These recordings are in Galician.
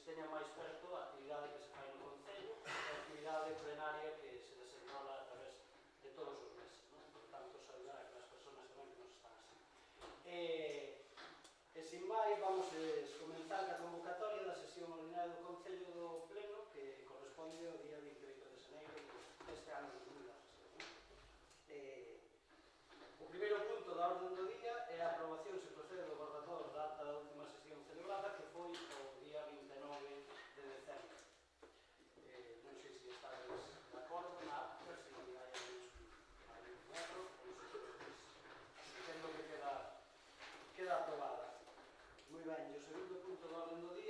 se teña máis perto a actividade que se fai no Concello e a actividade plenaria que se desenrola a través de todos os meses, non? Por tanto, saudar a aquelas persoas tamén que nos están así. E sin máis, vamos a comenzar a convocatoria da sesión ordinaria do Concello do Pleno que corresponde ao día 28 de xaneiro deste ano 2016. O primeiro punto da orden do día é a aprobación se procede do borrador da acta da última sesión celebrada que foi o día 29 de decembro. Non sei se estades de acordo na acta, se hai algún erro, entendo que queda aprobada. Moi ben, e o segundo punto da orden do día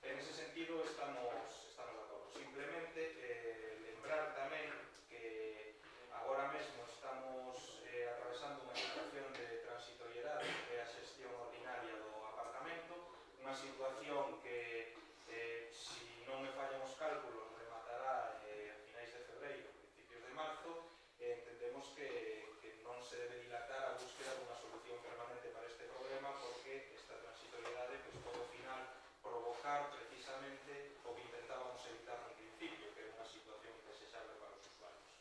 En ese sentido estamos de acordo. Simplemente lembrar tamén que agora mesmo estamos atravesando unha situación de transitoriedade que é a xestión ordinaria do apartamento, unha situación que, si non me fallan os cálculos, rematará a finais de febreiro, principios de marzo. Entendemos que non se debe dilatar a búsqueda dunha solución permanente para este problema, porque esta transitoriedade pode ao final provocar precisamente o que intentábamos evitar no principio, que é unha situación indesexable para os usuarios.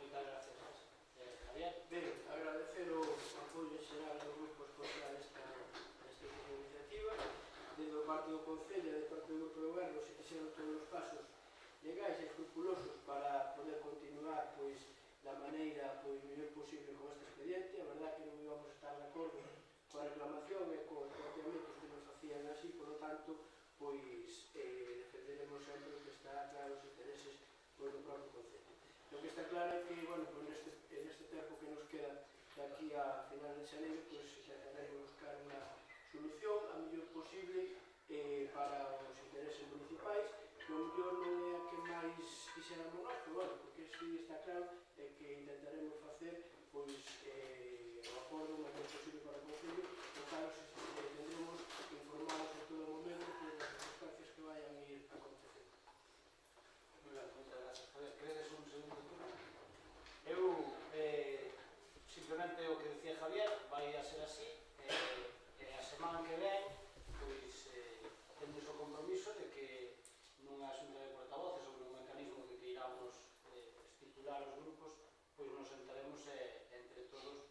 Moitas gracias. Javier. Ben, agradecer o apoio xeral dos grupos contra esta iniciativa. Desde o parte do Concello e de parte do Grupo de Goberno se quixeron todos os pasos legais e escrupulosos para poder continuar da maneira mellor posible con este expediente. A verdad que non íbamos a estar de acordo coa reclamación e cos planteamentos que nos facían así, por lo tanto, defenderemos sempre o que está claro os intereses do propio Concello. O que está claro é que, neste tempo que nos queda de aquí a final de xaneiro, intentaremos buscar unha solución a mellor posible para os intereses municipais, que o mellor non é a que máis quixéramos nós, pero porque si está claro que intentaremos facer o acordo o máis posible para o Concello, e claro, tendremos informados en todo momento por as circunstancias que vayan ir acontecendo. Moi ben, moitas gracias. Javier, queredes un segundo turno? Eu, simplemente o que decía Javier, vai a ser así, a semana que ven, tendes o compromiso de que nunha xunta de portavoces ou nun mecanismo que queiramos estipular os grupos, nos sentaremos entre todos,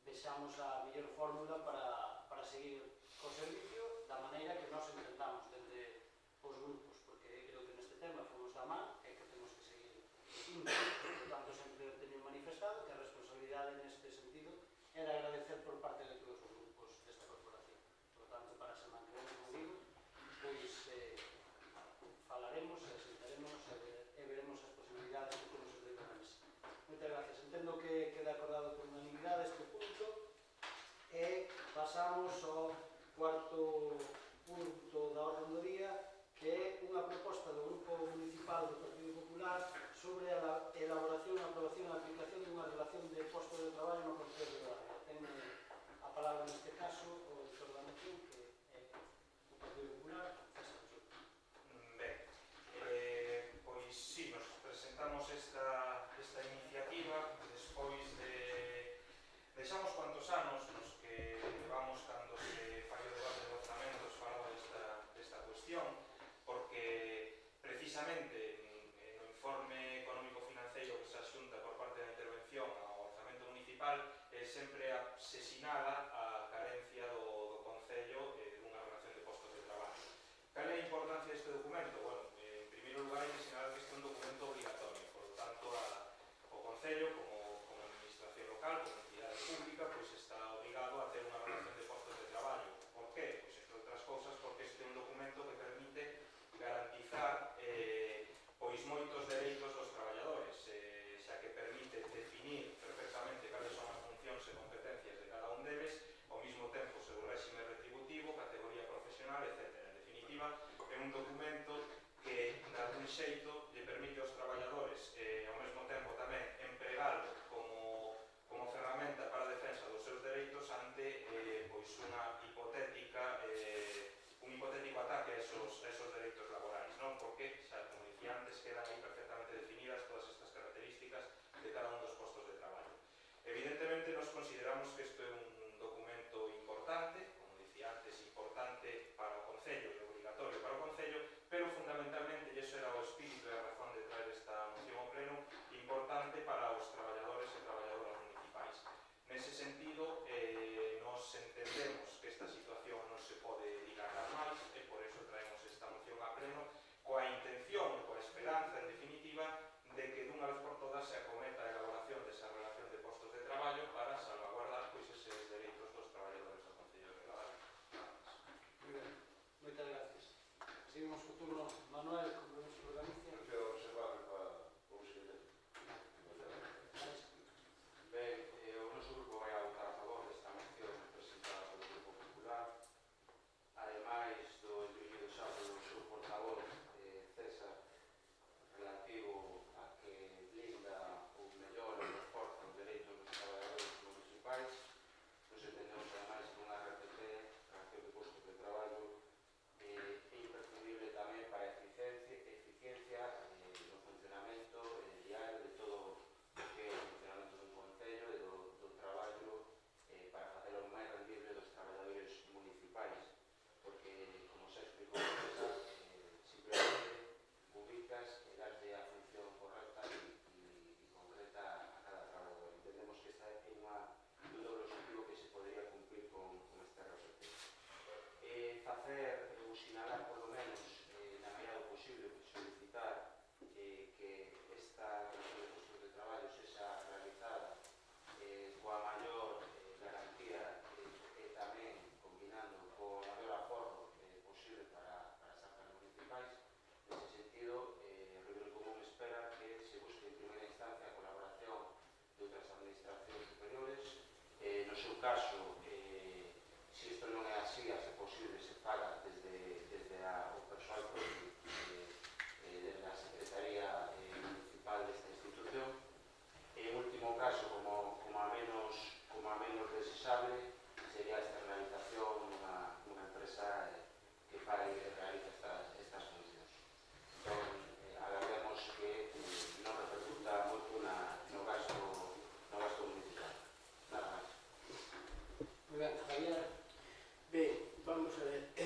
vexamos a mellor fórmula para seguir co servicio da maneira que nos entendamos dende os grupos, porque creo que neste tema fomos da man e que temos que seguir juntos. Por tanto, sempre teño manifestado que a responsabilidade neste sentido é de agradecer por parte de todos os grupos desta corporación. Por tanto, para a semana que ven, como digo, falaremos e sentaremos e veremos as posibilidades que temos de ir na mesa. Moitas gracias. Entendo que queda acordado por unanimidade este punto e pasamos ao cuarto punto da orden do día, que é unha proposta do Grupo Municipal do Partido Popular sobre a elaboración, aprobación e aplicación dunha relación de postos de traballo no Concello de Barrio. Ten a palabra neste caso o autor da moción, que é o Partido Popular, César Souto. Pois sí, nos presentamos esta iniciativa despois de deixamos cuantos anos nos que levamos cando se fai o debate de orzamentos falaba desta cuestión, porque precisamente no informe económico-financeiro que se asunta por parte da intervención ao orzamento municipal sempre se sinala a carencia do Concello dunha relación de postos de traballo. Cal é a importancia deste documento? Bueno, en primeiro lugar, hai que sinalar que este é un documento obligatorio, por lo tanto, o Concello, como administración local, como entidade pública, está obrigado a ter unha relación de postos de traballo. Por qué? Pois, entre outras cousas, porque este é un documento que permite garantizar moitos dereitos dos traballadores, xa que permite definir perfectamente cales son as funcións e competencias de cada un deles, ao mesmo tempo seu réxime retributivo, categoría profesional, etc. En definitiva, é un documento que, de algún xeito, lle permite aos traballadores ao mesmo tempo tamén empregalo como ferramenta para a defensa dos seus dereitos ante un hipotético ataque a esos dereitos laborais, non? Porque, xa como dicía antes, quedan aí perfectamente definidas todas estas características de cada un dos postos de traballo. Evidentemente, nos consideramos que isto é un documento importante, como dicía antes, importante para o Concello e obligatorio para o Concello, pero fundamentalmente, e iso era o espírito e a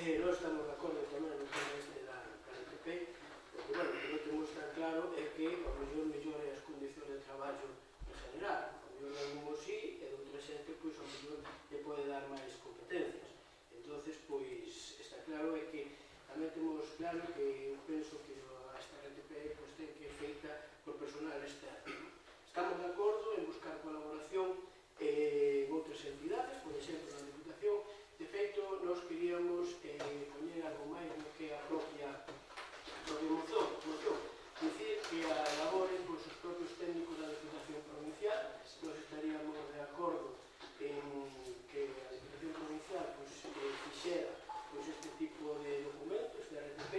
nós estamos de acordo tamén no tema este da RTP, porque, bueno, o que non temos tan claro é que ao mellor mellore as condicións de traballo en general. Ao mellor de algún sí, e de outra xente, pois, ao mellor lle pode dar máis competencias. Entonces, pois, está claro é que tamén temos claro que eu penso que esta RTP pois, ten que ser feita por personal externo. Estamos de acordo en buscar colaboración en outras entidades, por exemplo, na Diputación. De feito, nós queríamos poñer algo máis do que a propia moción. Dicir que a elaboren pois, os propios técnicos da Diputación Provincial. Nós estaríamos de acordo en que a Diputación Provincial pois, fixera pois, este tipo de documentos de RTP,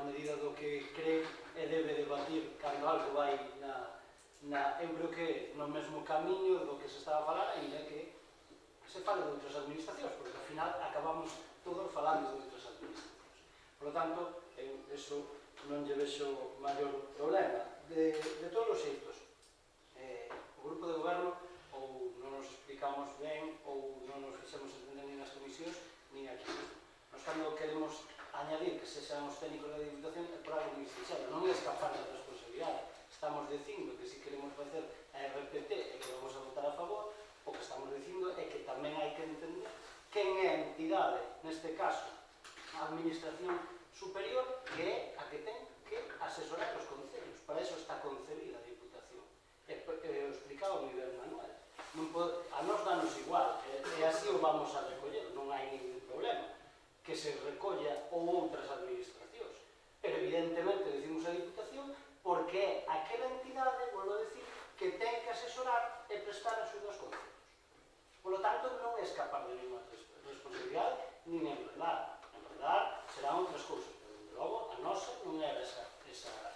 medida do que cree e debe debatir cando algo vai eu creo que no mesmo camiño do que se estaba a falar, ainda que se fale de outras administracións, porque ao final acabamos todos falando de outras administracións. Por lo tanto, eso non lle vexo maior problema. De todos os xeitos, o grupo de goberno ou non nos explicamos ben ou non nos fixemos entender nin nas comisións nin aquí. Nos cando queremos añadir que sexan os técnicos da Diputación é por algo moi sincero, non é escapar da responsabilidade. Estamos dicindo que se queremos facer a RPT e que vamos a votar a favor, o que estamos dicindo é que tamén hai que entender quen é a entidade, neste caso, a administración superior, que é a que ten que asesorar os concellos. Para eso está concebida a Diputación. O explicaba moi ben Manuel. A nos danos igual, e así o vamos a recoller, non hai ningún problema que se recolla ou outras administracións. Pero evidentemente decimos a Diputación porque é aquela entidade, volvo a decir, que ten que asesorar e prestar axuda aos concellos. Por lo tanto, non é escapar de nenhuma responsabilidade, nin enredar. Enredar serán outras cousas, pero, desde logo, a nosa non era esa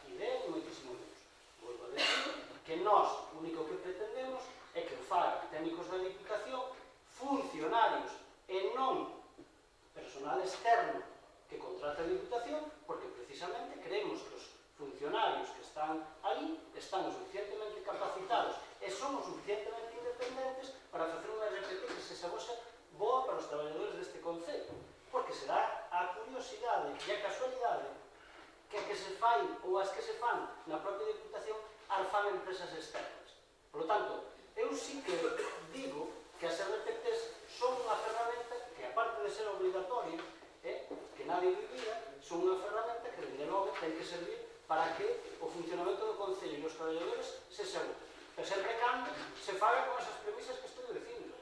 idea, ni moitísimo menos. Volvo a decir que nós, o único que pretendemos é que o fagan técnicos da Diputación, funcionarios e non personal externo que contrata a Diputación, porque precisamente creemos que os funcionarios que están ali están o suficientemente capacitados e son o suficientemente independentes para facer unha RPT que se sabosa boa para os traballadores deste concello, porque será a curiosidade e a casualidade que a que se fai ou as que se fan na propia Diputación as fan empresas externas. Por lo tanto, eu sí que digo que as RPTs son unha ferramenta que, aparte de ser obligatoria, que nadie vivía, son unha ferramenta que, desde logo, ten que servir para que o funcionamento do Concello e os traballadores se segure. Pero sempre cando se faga con esas premisas que estou dicindo,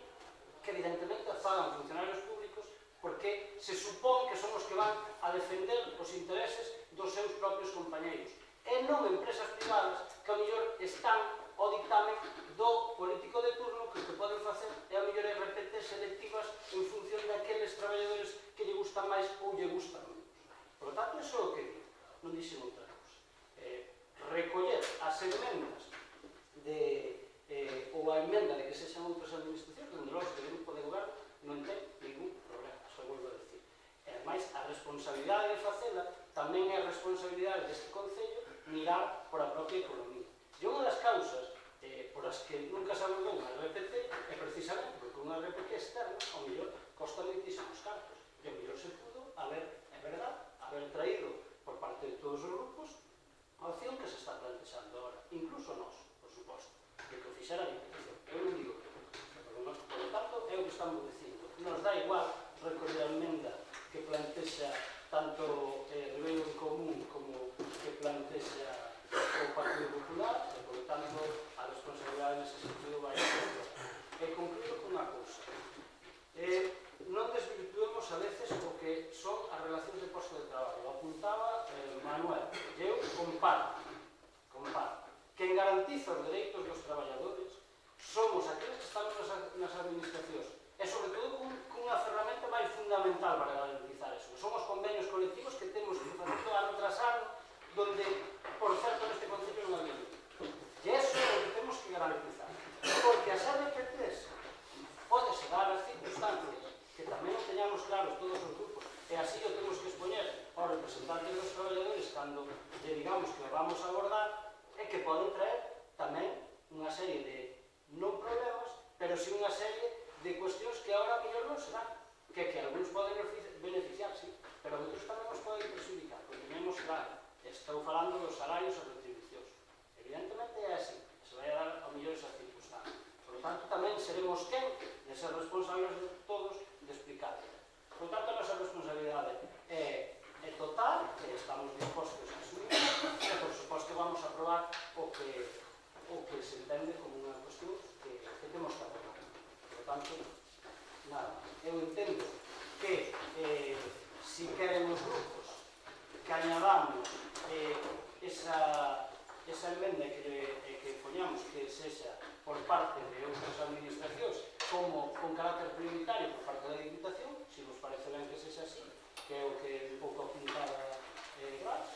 que evidentemente fagan funcionarios públicos porque se supón que son os que van a defender os intereses dos seus propios compañeiros e non empresas privadas que ao mellor están ao dictamen do político de turno, que o que poden facer é ao mellor RPT selectivas en función daqueles traballadores que lle gustan máis ou lle gustan menos. Por lo tanto, iso é o que digo, non dixen outra cousa. Recoller as emendas ou a emenda de que sexan outras administracións, onde logo que o grupo de goberno non ten ningún problema, só volvo a decir. E, ademais, a responsabilidade de facela tamén é a responsabilidade deste Concello mirar por a propia economía. E unha das causas por as que nunca se abordou unha RPT é precisamente porque unha RPT externa, ao mellor, costa moitísimos cartos. E ao mellor se pudo haber, é verdade, haber traído por parte de todos os grupos a opción que se está plantexando agora, incluso nós, por suposto, de que o fixera a Diputación. Eu non digo que non. Por lo tanto, é o que estamos dicindo. Nos dá igual recoller a emenda que plantexa tanto Ribeiro en Común como que plantexa o Partido Popular, e, por lo tanto, a responsabilidade nese sentido vai ser. E concluo con unha cousa. Non desvirtuemos a veces o que son as relacións de posto de traballo. O apuntaba Manuel. Eu comparto. Quen garantiza os dereitos dos traballadores somos aqueles que estamos nas administracións. E, sobre todo, cunha ferramenta máis fundamental para garantizar eso. Son os convenios colectivos que temos que facer ano tras ano, donde, por certo, neste Concello non hai ningún. E eso é o que temos que garantizar. Porque as RPTs pode dar as circunstancias que tamén o teñamos claros todos os grupos, e así o temos que expoñer aos representantes dos traballadores cando lle digamos que vamos a abordar, e que poden traer tamén unha serie de non problemas, pero si unha serie de cuestións que agora mellor non serán, que algúns poden beneficiar, sí, pero outros tamén os poden perjudicar, porque temos claro, estou falando dos salarios e retribucións. Evidentemente é así, se vai a dar ao mellor esas circunstancias. Por lo tanto, tamén seremos quen de ser responsables de todos de explicar. Por tanto, a nosa responsabilidade é total, que estamos dispostos a asumir, e, por suposto, vamos a aprobar o que se entende como unha cuestión que temos que abordar. Por tanto, nada, eu entendo que si queren os grupos que añadamos esa emenda que poñamos que sexa por parte de outras administracións como con carácter prioritario por parte da Diputación, se vos parece ben que sexa así, que é o que un pouco apuntaba Gras,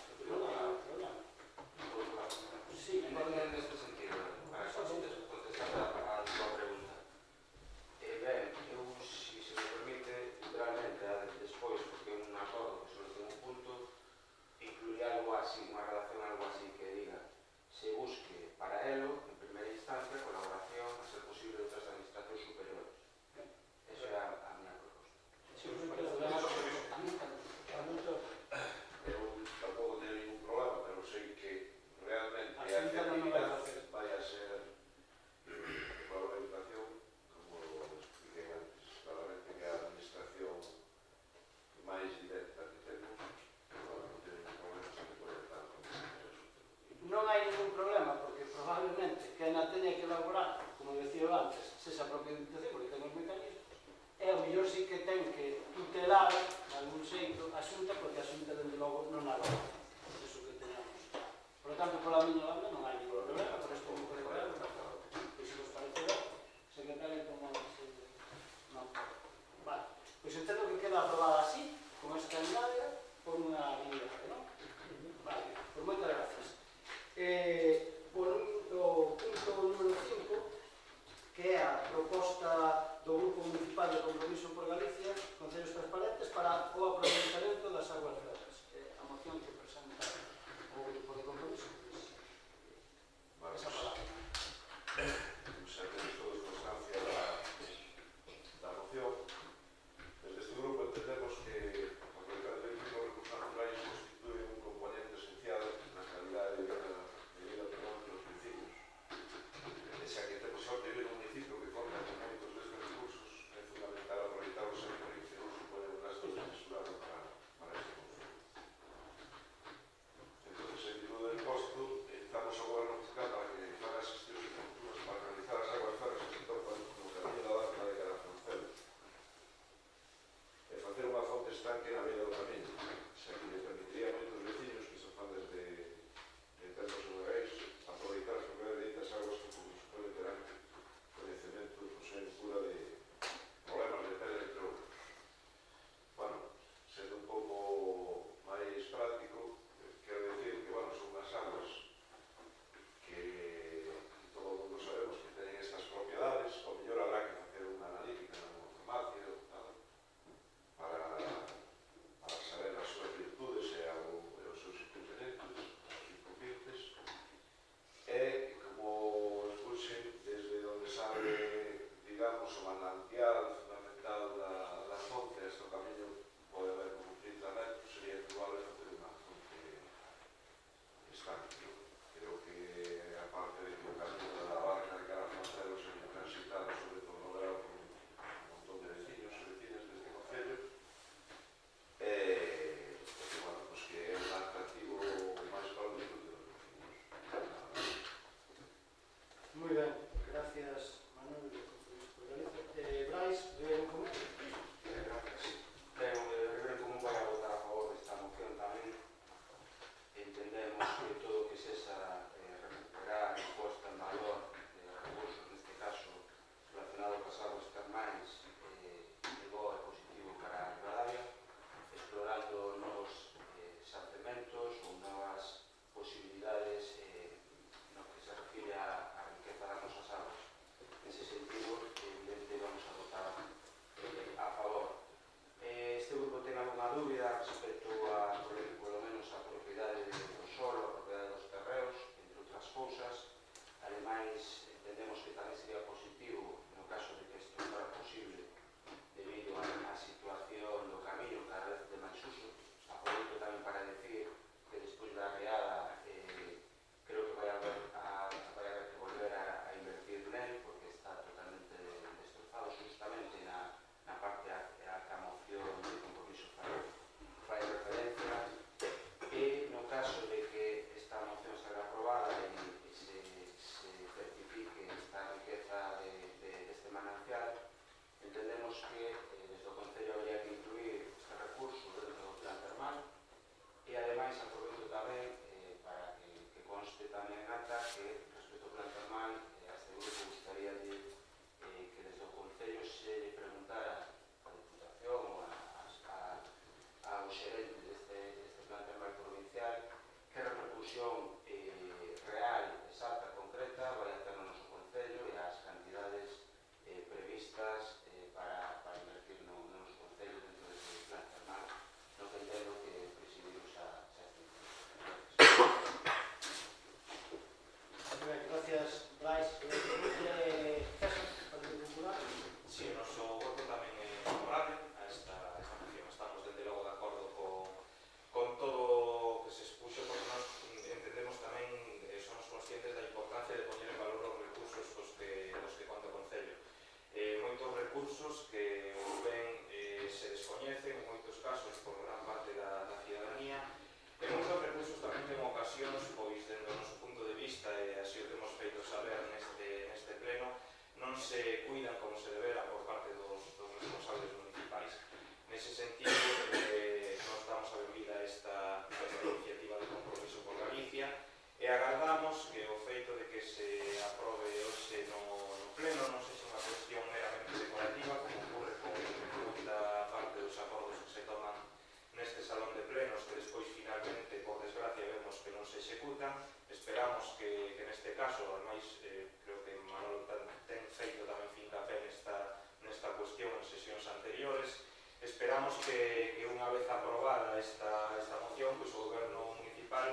esperamos que unha vez aprobada esta moción, pois o Goberno municipal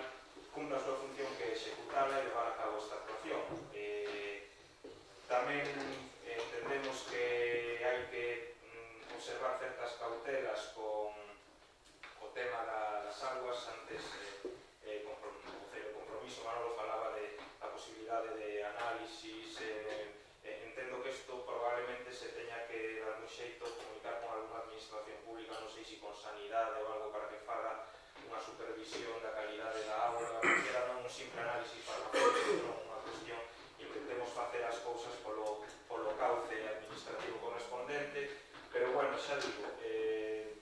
cumpra a súa función, que é executala e levar a cabo esta actuación. Tamén entendemos que hai que observar certas cautelas con o tema das aguas. Antes o compromiso Manolo falaba de a posibilidade de análisis. Entendo que isto probablemente se teña que dar un xeito comunicar con alguna administración pública, non sei se con sanidade ou algo, para que faga unha supervisión da calidade da auga, porque era non un simple análisis farmacéutico, non unha cuestión. Intentemos facer as cousas polo cauce administrativo correspondente, pero bueno, xa digo,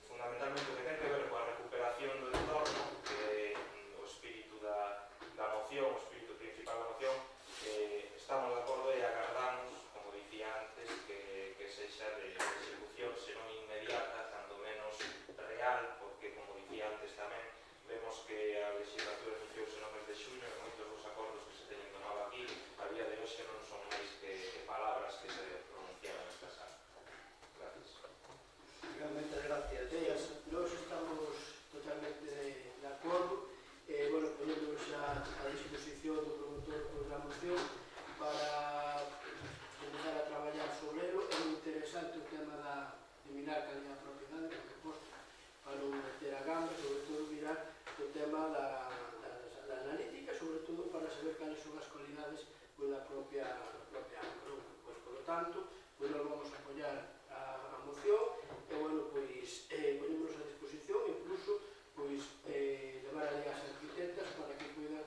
fundamentalmente o que ten que ver coa recuperación do entorno, que é o espírito da moción, o espírito principal da moción, estamos de acordo e agardamos, como dicía antes, que sexa de execución, senón inmediata, cando menos real, porque, como dicía antes tamén, vemos que a legislatura iniciouse no mes de xuño e moitos dos acordos que se teñen tomado aquí a día de hoxe non son máis que palabras que se pronunciaron nesta sala. Gracias. Realmente, gracias. Nós estamos totalmente de acordo. Bueno, ponemos a disposición do promotor da moción para empezar a traballar sobre ele. É moi interesante o tema de mirar calidad da propiedade, por suposto, para non meter a gamba, sobre todo mirar o tema da analítica, sobre todo para saber cales son as cualidades da propia auga. Pois, por lo tanto, pois nos vamos a apoiar a moción e, bueno, pois ponemos a disposición, incluso, pois levar ali as arquitectas para que poidan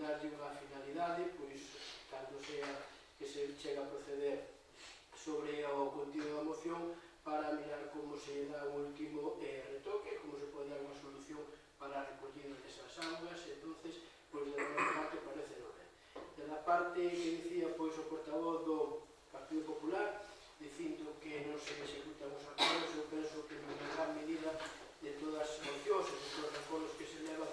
darlle unha finalidade, pois, cando sea que se chega a proceder sobre o contido da moción, para mirar como se dá o último retoque, como se pode dar unha solución para a recollida desas augas. Entonces, pois, de nosa parte, parece non ben. De la parte que dicía, pois, o portavoz do Partido Popular, dicindo que non se executan os acordos, eu penso que en gran medida de todas as mocións e de todos os acordos que se levan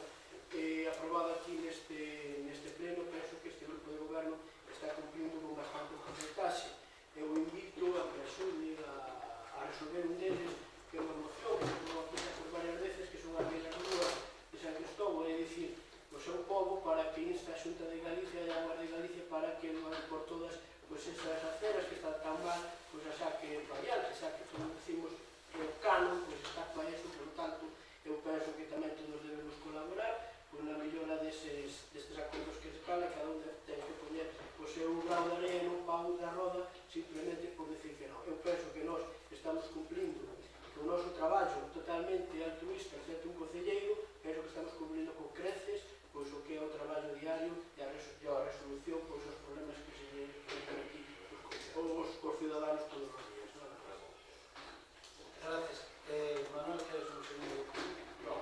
aprobado aquí neste pleno, penso que este grupo de goberno está cumplindo con bastante porcentaxe. Eu invito a que axude a resolver un deles, que é unha moción que se aprobou aquí por varias veces, que son as Vilas Rúas de San Cristóbal, é dicir, o seu povo, para que insta a Xunta de Galicia e a Aguas de Galicia para que non hai por todas pois esas aceras que están tan mal, pois a xa que variante, xa que como decimos que o canon pois está para eso. Por lo tanto, eu penso que tamén todos debemos colaborar pois na mellora destes acordos que se fala. Cada un ten que poñer o seu grau de area no pau da roda, simplemente por decir que non. Eu penso que nós estamos cumplindo o noso traballo totalmente altruista, excepto un concelleiro, penso que estamos cumplindo con creces pois o que é o traballo diario e a resolución pois os problemas que se enfrentan aquí os ciudadanos todos os días. Gracias. Manuel, ¿quieres un segundo? No,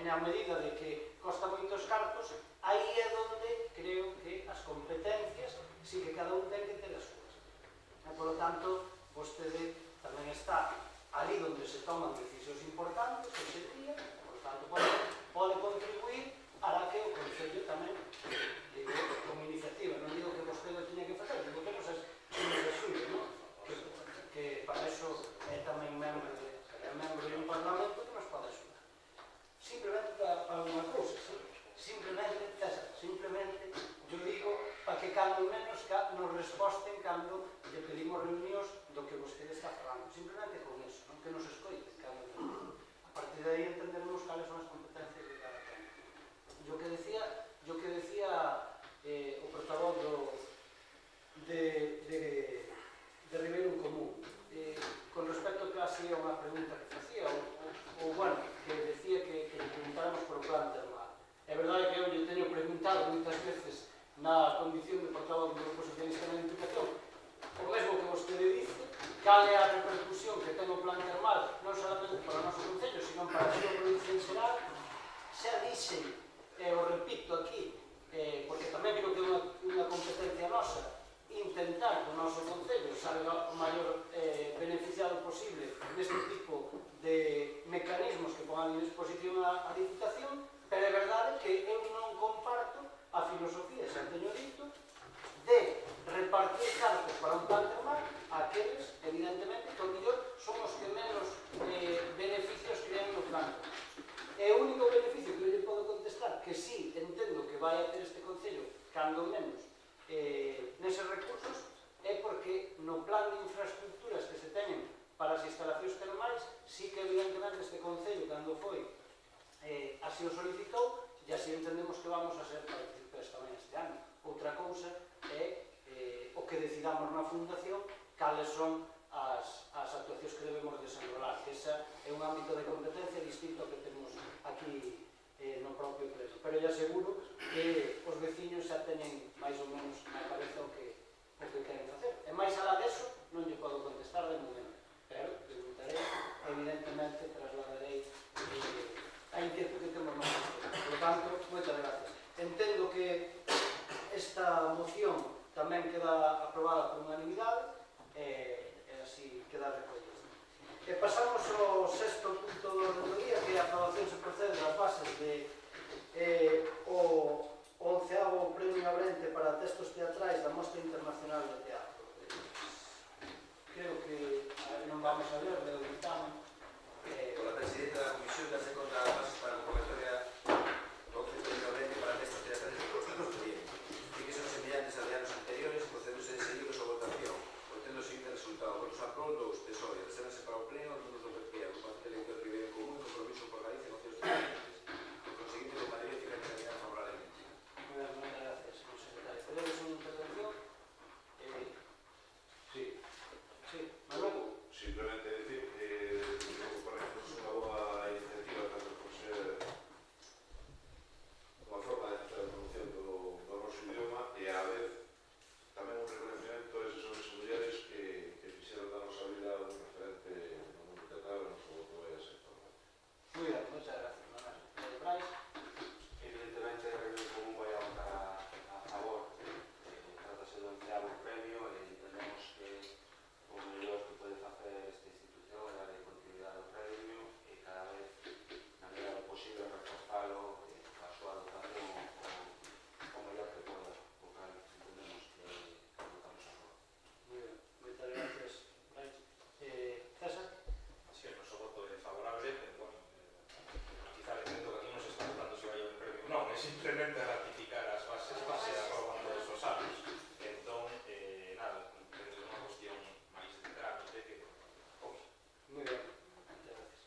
na medida de que costa moitos cartos, aí é onde creo que as competencias sí que cada un ten que ter as súas. E, por lo tanto, vostede tamén está ali onde se toman decisións importantes, hoxe día, por lo tanto, pode contribuir para que o Concello tamén, digo, como iniciativa, non digo que vostede o tiña que facer, digo que non se suyo, non? Que para eso é tamén membro de un parlamento que nos pode axudar. Simplemente para unha cousa, simplemente, yo digo, para que cando menos nos resposten cando lle pedimos reunións do que vostede está falando, simplemente con eso, non que nos escoite cando menos. A partir de aí entenderemos cales son as competencias de cada quen. Yo que decía o portavoz de Ribeiro en Común, con respecto que así a unha pregunta que facía, ou bueno, que decía que lle preguntáramos por o plan termal. É verdade que eu lle teño preguntado moitas veces na condición de portavoz do Grupo Socialista na Diputación, o mesmo que vostede dice, cal é a repercusión que ten o plan termal, non solamente para o noso Concello, sino para a súa provincia en xeral. Xa dixen, o repito aquí, porque tamén creo que é unha competencia nosa, intentar que o noso Concello salga o maior beneficiado posible deste tipo de mecanismos que pongan en disposición a Diputación, pero é verdade que eu non comparto a filosofía, xa teño dito, de repartir cartos para un plan termal aqueles, evidentemente, que ao mellor son os que menos beneficios crean no plan. E o único beneficio que eu lle podo contestar, que sí entendo que vai a ter este Concello, cando menos, neses recursos, é porque no plan de infraestructuras que se teñen para as instalacións termais, sí que evidentemente este Concello, cando foi, así o solicitou, e así entendemos que vamos a ser partícipes tamén este ano. Outra cousa é o que decidamos na Fundación cales son as actuacións que debemos desenrolar, que esa é un ámbito de competencia distinto ao que temos aquí no propio pleno. Pero ya seguro que os veciños xa teñen máis ou menos na cabeza o que queren facer. E máis alá deso non lle podo contestar de momento, pero preguntarei, evidentemente trasladarei a inquietud que temos nós. Por lo tanto, moitas gracias. Entendo que esta moción tamén queda aprobada por unanimidade e así queda recollida. E pasamos ao sexto punto do orden do día, que é a aprobación se procede das bases de o 11º Premio Abrente para textos teatrais da Mostra Internacional de Teatro. Creo que non vamos a ver, pero dictamen. Con la presidenta de la Comisión ya se contra las bases para la convocatoria do 11º Premio Abrente para textos teatrales de Costa do Oriente, y que son semellantes a de anos anteriores, procedéndose de seguidos a votación, obtendo o seguinte resultado: votos a prol, 2, PSOE, reservanse para o pleno, números do PP, agrupación de electores Ribeiro en Común, compromiso por Galicia e mocións diferentes. Por conseguinte, de mayoría fica determinada favorablemente. Moitas gracias, señor secretario. ¿Podemos unha intervención? Sí. Sí, Manuel. Simplemente decir que parece que es una buena iniciativa tanto por ser unha forma de facer a promoción do noso idioma e a vez tamén un reconocimiento a esos homes e mulleres que fixeron da nosa vida un referente no mundo teatral e no seu voto vai a ser formado. Muy bien, muchas gracias, Manuel. Brais. Evidentemente, a Reunión Común vai a votar a favor. Trátase do 11º premio e entendemos que o mellor que pode facer esta institución é darle continuidade ao premio e cada vez, na medida do posible, reforzalo a súa dotación o mellor que poda, o cal entendemos que votamos a favor. Muy bien, muchas gracias, Brais. César. Sí, o noso voto é favorable, pero bueno, quizá entendo que aquí non se está votando se vai a un premio. Non, é simplemente ratificar as bases que se aproban todos os anos. Entón, nada, é unha cuestión máis de trámite que obvio. Muy bien, muchas gracias.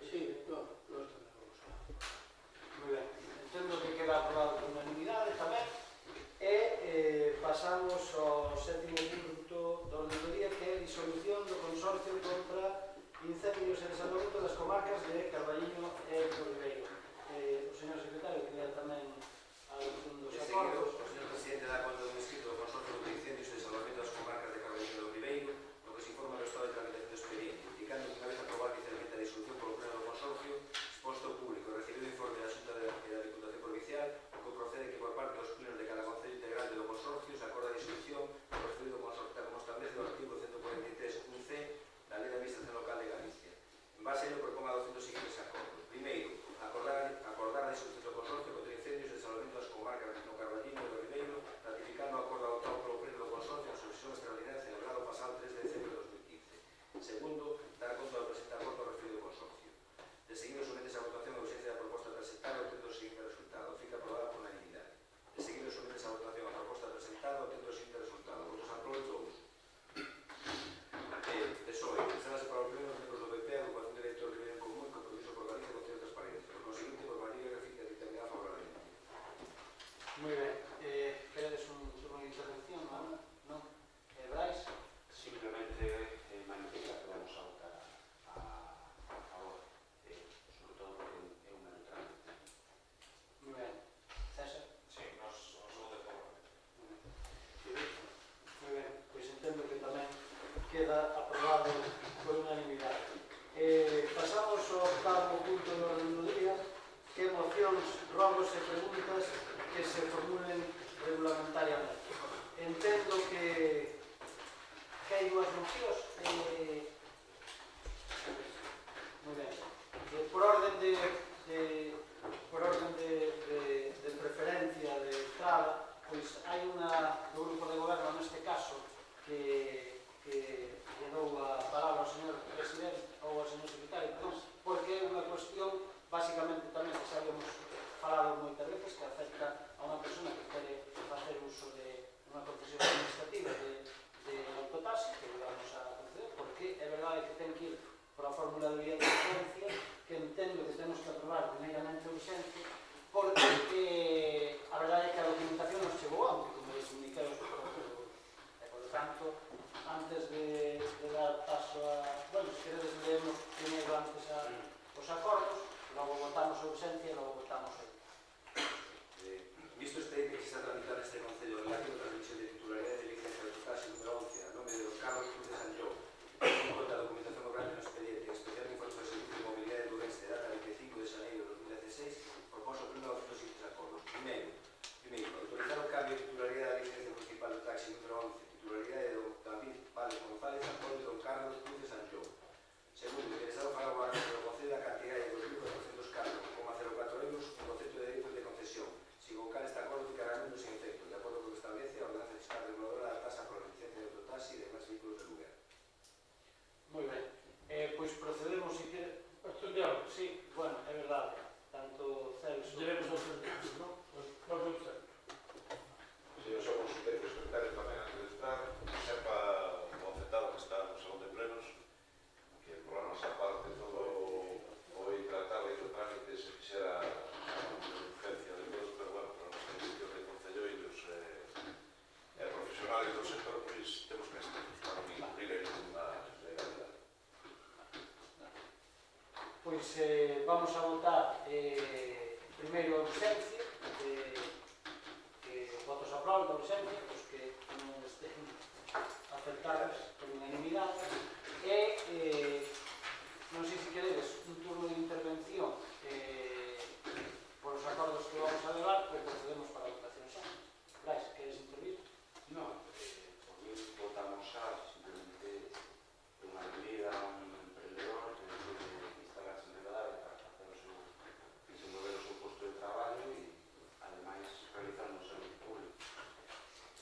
Sí, no, nós tamén vamos a... Muy ben, entendo que queda aprobado por unanimidade tamén e pasamos ao sétimo punto do orden do día, que é a disolución do Consorcio contra Incendios e Salvamento das comarcas de Carballiño e Ribeiro. O señor secretario, que punto do orden do día, que mocións, rogos e preguntas que se formulen regulamentariamente. Entendo que hai dúas mocións. Moi ben. Por orden de preferencia de entrada, pois hai unha do grupo de goberno neste caso que lle dou a palabra ao señor presidente ou ao señor secretario, perdón, porque é unha cuestión basicamente tamén que xa habíamos falado moitas veces, que afecta a unha persona que quere facer uso de unha concesión administrativa de autotaxi, que le vamos a conceder, porque é verdade que ten que ir por a fórmula de vía de urgencia, que entendo que temos que aprobar primeiramente a urgencia, porque a verdade é que a documentación nos chegou antes, como les indiquei aos propios, e por lo tanto, antes de dar paso a... Bueno, se queredes leemos primeiro antes os acordos, logo votamos a urgencia e logo votamos a Visto este que se está tramitando este Concello relativo a transmisión de titularidade de licencia de autotaxi número 11 a nome de don Carlos Cruz de Sanlló, en conta da documentación obrante no expediente, en especial de informe do Servicio de Movilidade de Ourense de data 25 de xaneiro de 2016, propón o primeiro dos siguientes acordos. Primeiro, autorizar o cambio de titularidade da licencia municipal do taxi número 11, titularidade de don David Vale González, a conta de don Carlos Cruz de Sanlló. Segundo, interesado para o barrio do Concello da cantidad de 2.404,04 euros en concepto de dereitos de concesión, sin o cal este acordo ficará nulo sin efecto, de acordo con o que establece a ordenanza fiscal reguladora da tasa por licencia de autotaxi e demais vehículos de lugar. Moi ben. Pois procedemos, se quere... Estudiamos, sí, bueno, é verdade. Tanto Celso... Debemos ao servicio, non? Vamos a Si eu só consultei que o secretario tamén antes de entrar, sepa o afectado que está no salón de plenos, que el programa esa parte todo hoy tratar de que o trámite se fixera de urgencia de todos, pero bueno, para os servicios de concelloiros e profesionales do sector, pois temos que estar para cumprir aí unha legalidade. Pois vamos a votar primeiro a urgencia, votos a prol da urgencia, os que non estén afectados por unanimidade, e non sei se queredes un turno de intervención por os acordos que vamos a levar, ou procedemos para a votación xa. Brais, queres intervir? No, por mí votamos a simplemente unha medida a un emprendedor que decide instalarse en Ribadavia para facer o seu desenvolver o seu posto de traballo e ademais realizando un servicio público.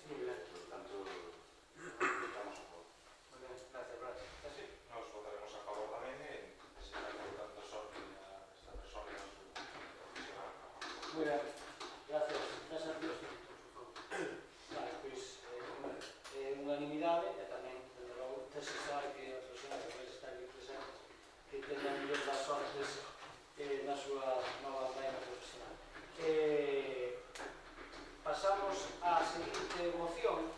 Moi ben. Por tanto, votamos a favor. Moi ben, gracias, Brais. Sí, nos votaremos a favor tamén e se está dando sorte a esta persona e a su profesional. Moi ben, gracias. Gracias a Dios. Vale, pois unanimidade e tamén, desde logo, se sabe que a persona que vai estar aquí presente que teña mellor das sortes na súa nova faena profesional. Pasamos á seguinte moción.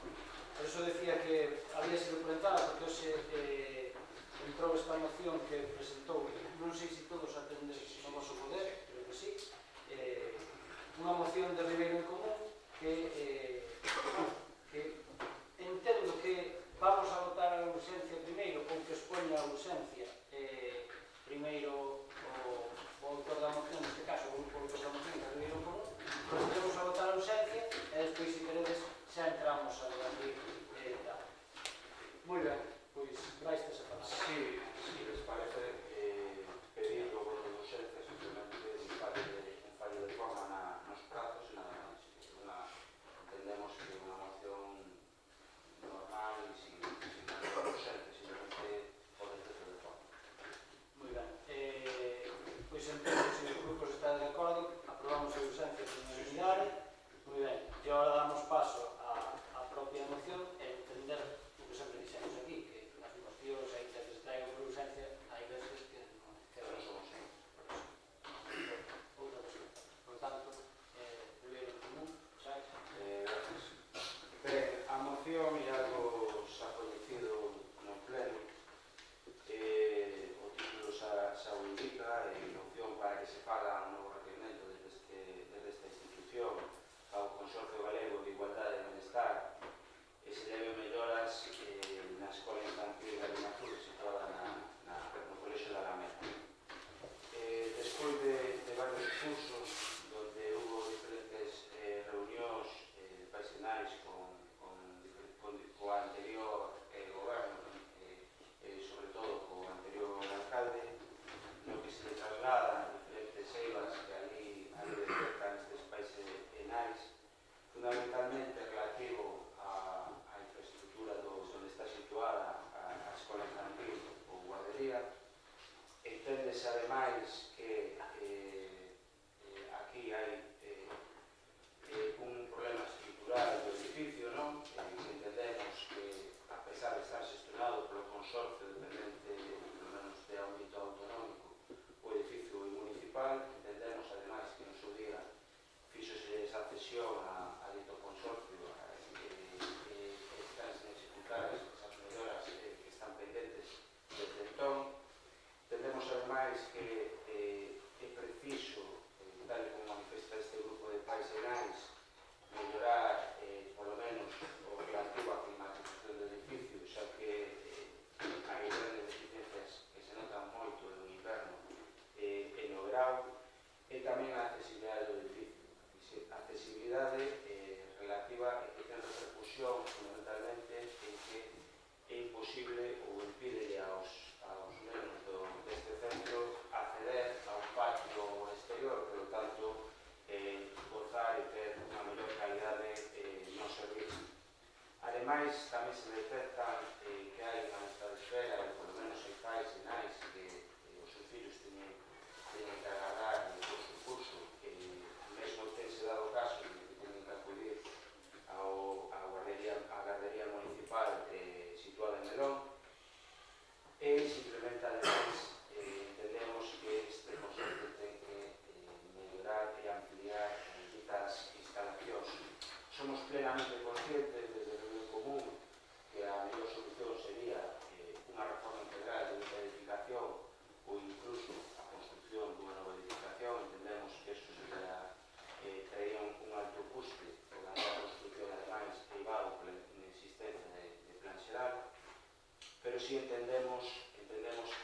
Por eso decía que había sido por entrada, porque hoxe entrou esta moción que presentou, non sei se todos atendes no vosso poder, creo que sí, unha moción de Ribeiro en Común que entendo que vamos a votar a urgencia primeiro, ou que expoña a urgencia primeiro o autor da moción, neste caso o grupo autor da moción de Ribeiro en Común, procedemos a votar a urgencia e despois, se queredes, xa entramos a debatir tal. Moi ben, pois Brais tes a palabra. Si les parece, pedir o voto de urgencia simplemente un fallo de forma nos prazos e nada máis. Entendemos que é unha moción normal e sin urgencia, simplemente pode ser de forma. Moi ben. Pois entendo, se os grupos están de acordo, aprobamos a urgencia por unanimidade. Moi ben. E agora damos paso á propia moción e entender o que sempre dixemos aquí, que nas mocións, ainda que se traigan por urgencia, hai veces que non son así. Outra cuestión. Por tanto, Ribeiro en Común, sabes? Gracias. A moción é algo xa coñecido no pleno. O título xa o indica, e moción para que se faga un novo requerimento tamén a accesibilidade do edificio. A accesibilidade relativa e que ten repercusión fundamentalmente en que é imposible ou impide aos nenos deste centro acceder a un patio exterior, por lo tanto gozar e ter unha mellor calidade no servicio. Ademais, tamén se detecta que hai unha lista de espera, e por lo menos hai pais e nais que os seus fillos teñen que agardar por su curso, mesmo tense dado caso de que teñen que acudir á guardería municipal situada en Melón, e simplemente, ademais, entendemos que este concepto ten que mellorar e ampliar ditas instalacións. Somos plenamente conscientes desde o Río Común que a mellor solución sería unha reforma integral de esta edificación ou incluso a construcción dunha nova edificación. Entendemos que eso traería un alto custe por a construcción, ademais, privado pola inexistencia de plan xeral, pero si entendemos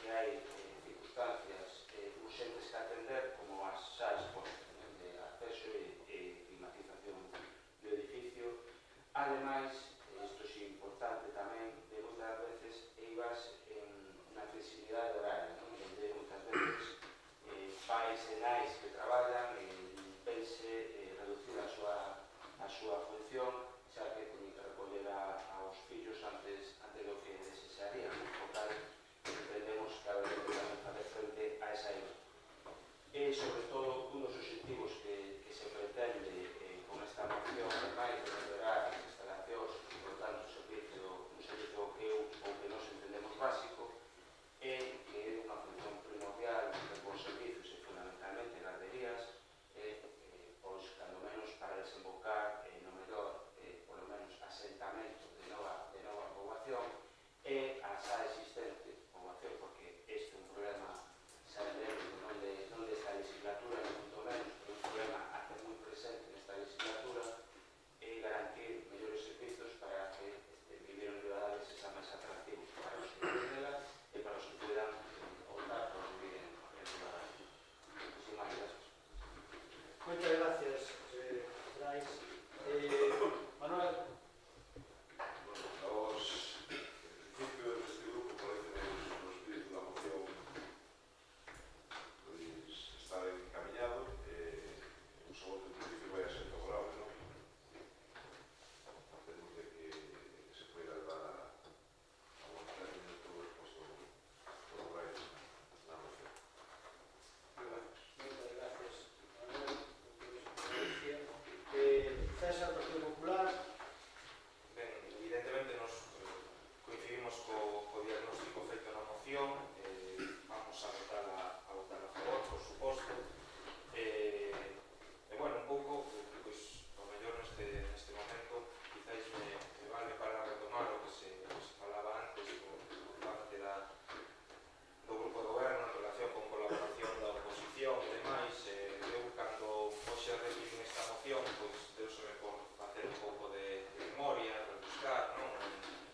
que hai circunstancias urgentes que atender, como as xa expostas, de acceso e climatización do edificio. Ademais, isto é importante tamén, de moitas veces eivas na flexibilidade horaria, onde moitas veces pais e nais que traballan pense reducir a súa función, xa que teñen que recoller aos fillos antes do que desearían, por tal entendemos que habería que tamén facer frente a esa eiva. E, sobre todo, un dos objetivos que se pretende con esta moción, ademais de mellorar as instalacións, e, por tanto, un servicio que ou que nos entendemos básico, é que unha función primordial por servicios e fundamentalmente garderías, pois, cando menos para desembocar no mellor, polo menos, asentamento de nova poboación e a xa existente poboación, porque este é un problema sabemos non desta legislatura, ni moito menos, pero un problema hace moi presente nesta legislatura, e garantir mellores servicios para que vivir en Ribadavia sexa máis atractivo para os que viven nela e para os que puedan optar por vivir en Ribadavia. Muchísimas gracias. Moitas gracias, Brais. Manuel. En principio, este grupo parece o espírito da moción está encaminhado, o segundo principio vai a ser favorable, non? Temos de que se poida levar a buen término todo exposto por Brais na moción. Moitas gracias, Manuel, por tu experiencia. César, Partido Popular. Ben, evidentemente nos coincidimos co diagnóstico feito na moción, vamos a votar a favor, por suposto, e bueno, un pouco, pois, o mellor neste momento, quizáis me vale para retomar o que se falaba antes por parte do grupo de goberno en relación con colaboración da oposición e demais. Eu, cando hoxe recibín esta moción, pois, deuseme por facer un pouco de memoria, rebuscar, non?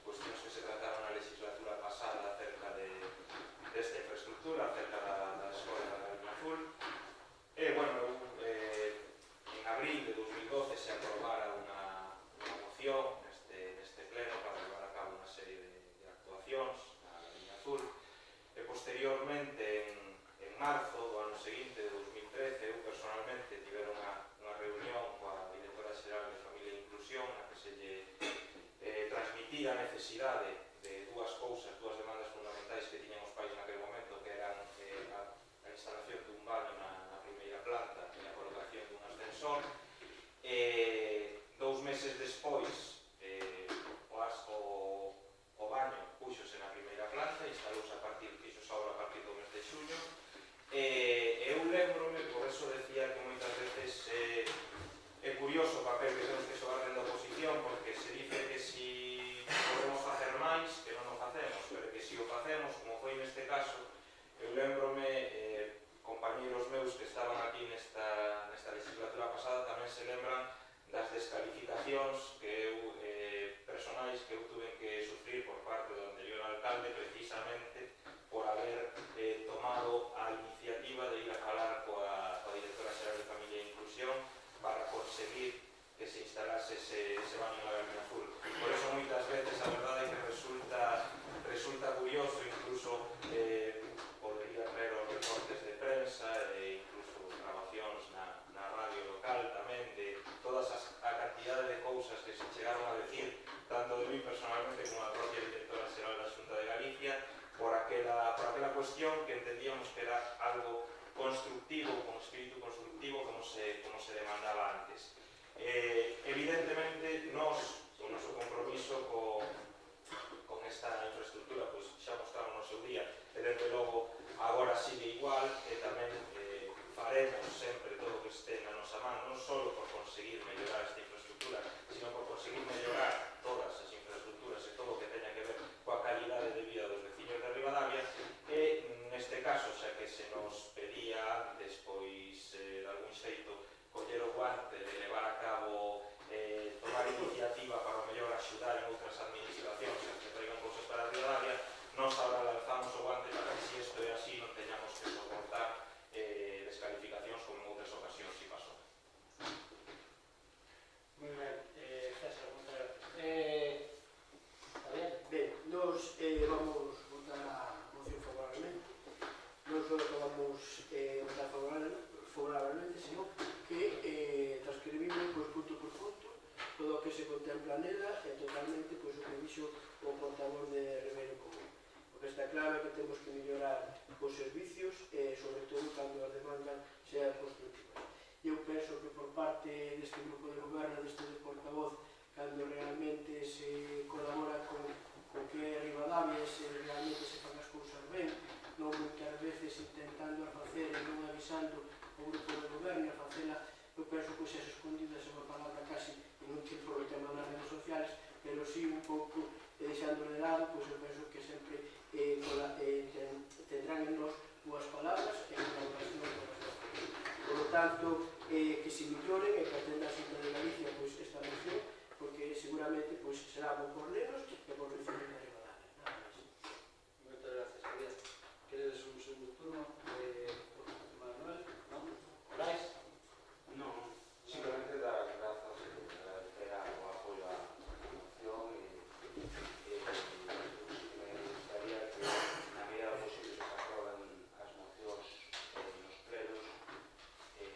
Cuestións que se trataron na legislatura pasada acerca desta infraestructura, acerca da escola da Azul. E, bueno, en abril de 2012 se aprobara unha moción neste pleno para levar a cabo unha serie de actuacións na Liña Azul. E, posteriormente, en marzo do ano seguinte, de 2013, eu personalmente tivera unha reunión coa directora xeral de Familia e Inclusión, na que se lle transmitía a necesidade de dúas cousas, dúas demandas fundamentais que tiñan os pais naquele momento, que eran a instalación dun baño na primeira planta e a colocación dun ascensor. 2 meses despois, o baño puxose na primeira planta, instalouse fixose a obra a partir do mes de xuño. Eu lembrome, por eso decía que moitas veces é curioso o papel que temos que xogar dentro da oposición, porque se dice que si podemos facer máis, Evidentemente, nos, o noso compromiso con esta infraestructura, pois xa mostramos no seu día, e desde logo agora sigue igual, e tamén faremos sempre todo o que este na nosa man, non só por conseguir mellorar esta infraestructura, sino por conseguir mellorar todas as infraestructuras e todo o que teña que ver coa calidade de vida dos veciños de Ribadavia, e neste caso, xa que se nos pedía despois de algún xeito coller o guante de levar a cabo tomar iniciativa para o mellor axudar en outras administracións que traigan cousas para Ribadavia, nos ahora lanzamos o guante para que, se isto é así, non teñamos que soportar descalificacións como en outras ocasións si pasou. Moi ben, César, moitas gracias. Está bien? Ben, nos vamos votar a moción favorablemente. Non só que vamos votar favorablemente, sino que transcribimos pois, punto por punto todo o que se contempla nela e totalmente pois, o que dixo o portavoz de Ribeiro Común. Porque está claro que temos que mellorar os servicios e, sobre todo, cando as demandas sean constructivas. Eu penso que por parte deste grupo de goberno, deste portavoz, cando realmente se colabora con que é Ribadavia, se realmente se fan as cousas ben, non moitas veces intentando a facer e non avisando o grupo de goberno, a facela, eu penso que xa se escondidas é unha palabra casi inútil por o tema das redes sociales, pero sí un pouco deixando de lado, pois eu penso que sempre tendrán en nos boas palabras e unha ocasión para as cousas. Por lo tanto, que se melloren e que atenda a Xunta de Galicia pois, esta moción, porque seguramente pois, será bo por nenos e por vecinos de Ribadavia. Nada máis. Moitas gracias, Javier. Queredes un segundo turno? Manuel? Non? Brais? No, simplemente dar grazas e agradecer o apoio á moción e me gustaría que na medida do posible se aproben as mocións nos plenos,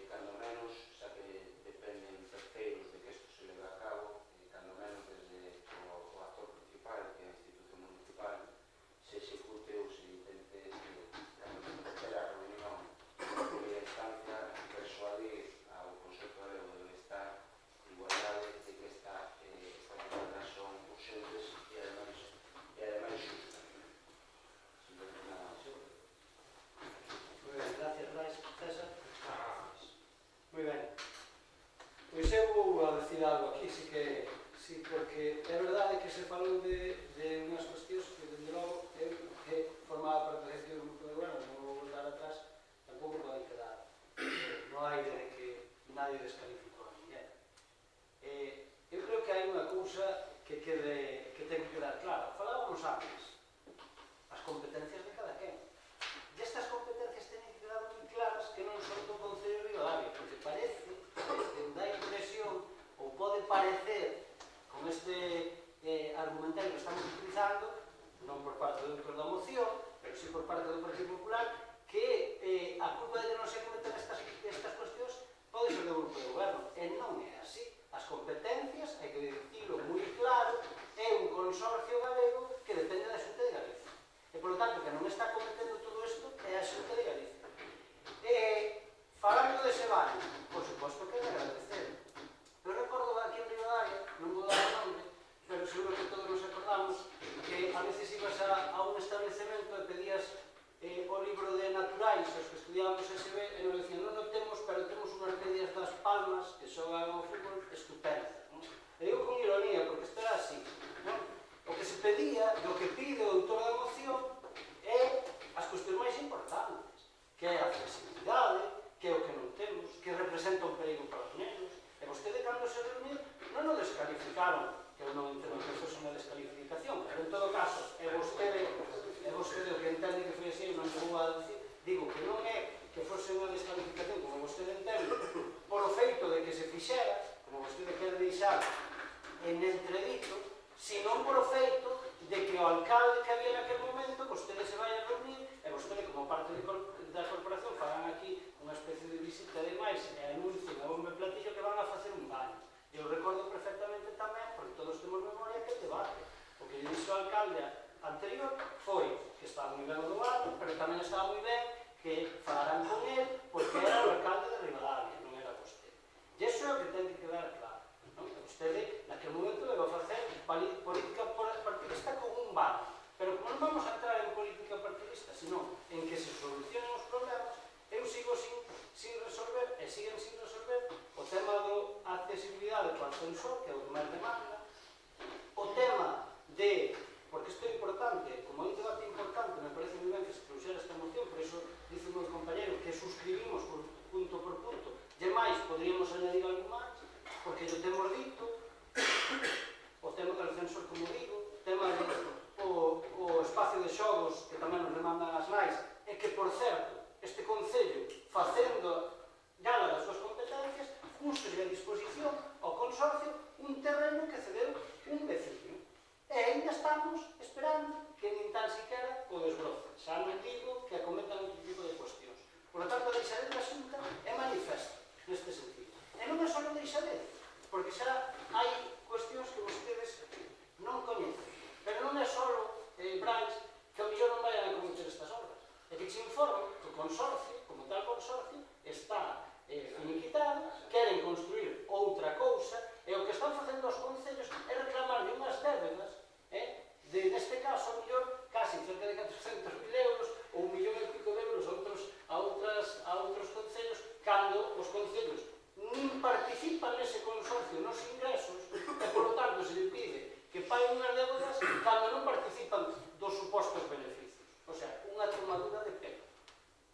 cando menos, xa que dependen terceiros de que isto se leve a cabo, cando menos desde o actor principal, que é a institución municipal, se execute ou se intente cando menos ter a reunión de primeira instancia persuadir ao Consello Galego de Benestar e Igualdade de que estas demandas son urgentes e ademais xustas. Simplemente nada máis. Moi ben, gracias, Brais. César? Moi ben. Pois eu vou a decir algo aquí, sí, porque é verdade que se falou de unhas cuestións que, desde logo, eu que formaba parte deste grupo de goberno, non vou voltar atrás, tampouco poden quedar no aire de que nadie descalificou a ninguén. Eu creo que hai unha cousa que ten que quedar clara. Falábamos antes, as competencias de cada quen. E estas competencias teñen que quedar moi claras que non son do Concello de Ribadavia, porque parece, dá a impresión, ou pode parecer, con este argumentario que estamos utilizando, non por parte do autor da moción, pero sí por parte do Partido Popular, que a culpa de que non se cometen estas cuestións pode ser do grupo de goberno. E non é así. As competencias, hai que dicirlo moi claro, é un consorcio galego que depende da Xunta de Galicia. E, por lo tanto, que non está cometendo todo isto é a Xunta de Galicia. Falando dese baño, por suposto que é de agradecer. Eu recordo aquí en Ribadavia, non vou dar o nome, pero seguro que todos nos acordamos que a veces ibas a un establecemento e pedías o libro de naturais, os que estudiábamos SB, e nos decían, non o temos, pero temos unhas medias das Palmas que xogan ao fútbol estupendas. Non? E digo con ironía, porque isto era así. Non? O que se pedía, do que pide o autor da moción, é as cuestións máis importantes, que é a flexibilidade, que é o que non temos, que representa un perigo para os nenos. E vostede, cando se reuniu, non o descalificaron, que eu non entendo que fose unha descalificación, pero en todo caso, é vostede o que entende que foi así, non vou a dicir, digo que non é que fose unha descalificación, como vostede entende, por o feito de que se fixera, como vostede quer deixar en entredito, senón por o feito de que o alcalde que había naquele momento, vostede se vai a reunir, e vostede, como parte da corporación, farán aquí unha especie de visita de máis e anuncien a bombo e platillo que van a facer un baño. Eu recordo perfectamente tamén, porque todos temos memoria, que el debate. O que lle dixo o alcalde anterior foi que estaba moi ben o debate, pero tamén estaba moi ben que falaran con el, porque era o alcalde de Ribadavia, non era vostede. E iso é o que ten que quedar claro. añadir algo máis, porque yo temos dito, o tema do censor, como digo, o tema o espacio de xogos que tamén nos demandan as nais, e que, por certo, este Concello, facendo gala das súas competencias, puxo a disposición ao consorcio un terreno que cedeu un veciño. E ainda estamos esperando que nin tan siquiera o desbroce. Xa non digo que acometan outro tipo de cuestións. Por lo tanto, a deixadez da Xunta é manifesta neste sentido. E non é só deixadez, porque xa hai cuestións que vostedes non coñecen. Pero non é só, Brais, que ao mellor non vayan a cometer estas obras. É que se informan que o consorcio, como tal consorcio, está finiquitado, queren construir outra cousa, e o que están facendo os concellos é reclamar de unhas débedas, neste caso, ao mellor, casi cerca de 400.000 euros ou 1,5 millón de euros a outros concellos, cando os concellos nin participan nese consorcio nos ingresos, e, por lo tanto, se lhe pide que paguen unhas débedas cando non participan dos supostos beneficios. O sea, unha tomadura de pelo.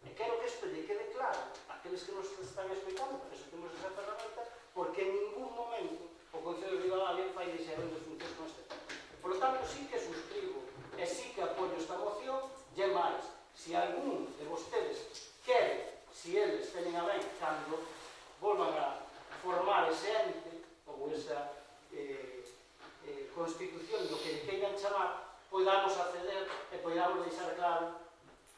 E quero que isto lle quede claro a aqueles que nos están explicando, por eso temos esa ferramenta, porque en ningún momento o Concello de Ribadavia fai deixarón de funcións con este tema. Por lo tanto, sí que suscribo e sí que apoio esta moción, e máis, se algún de vostedes quere, se eles teñen a ben, cando volvan a formar ese ente ou esa constitución do que lle queiran chamar, podamos acceder e podamos deixar claro,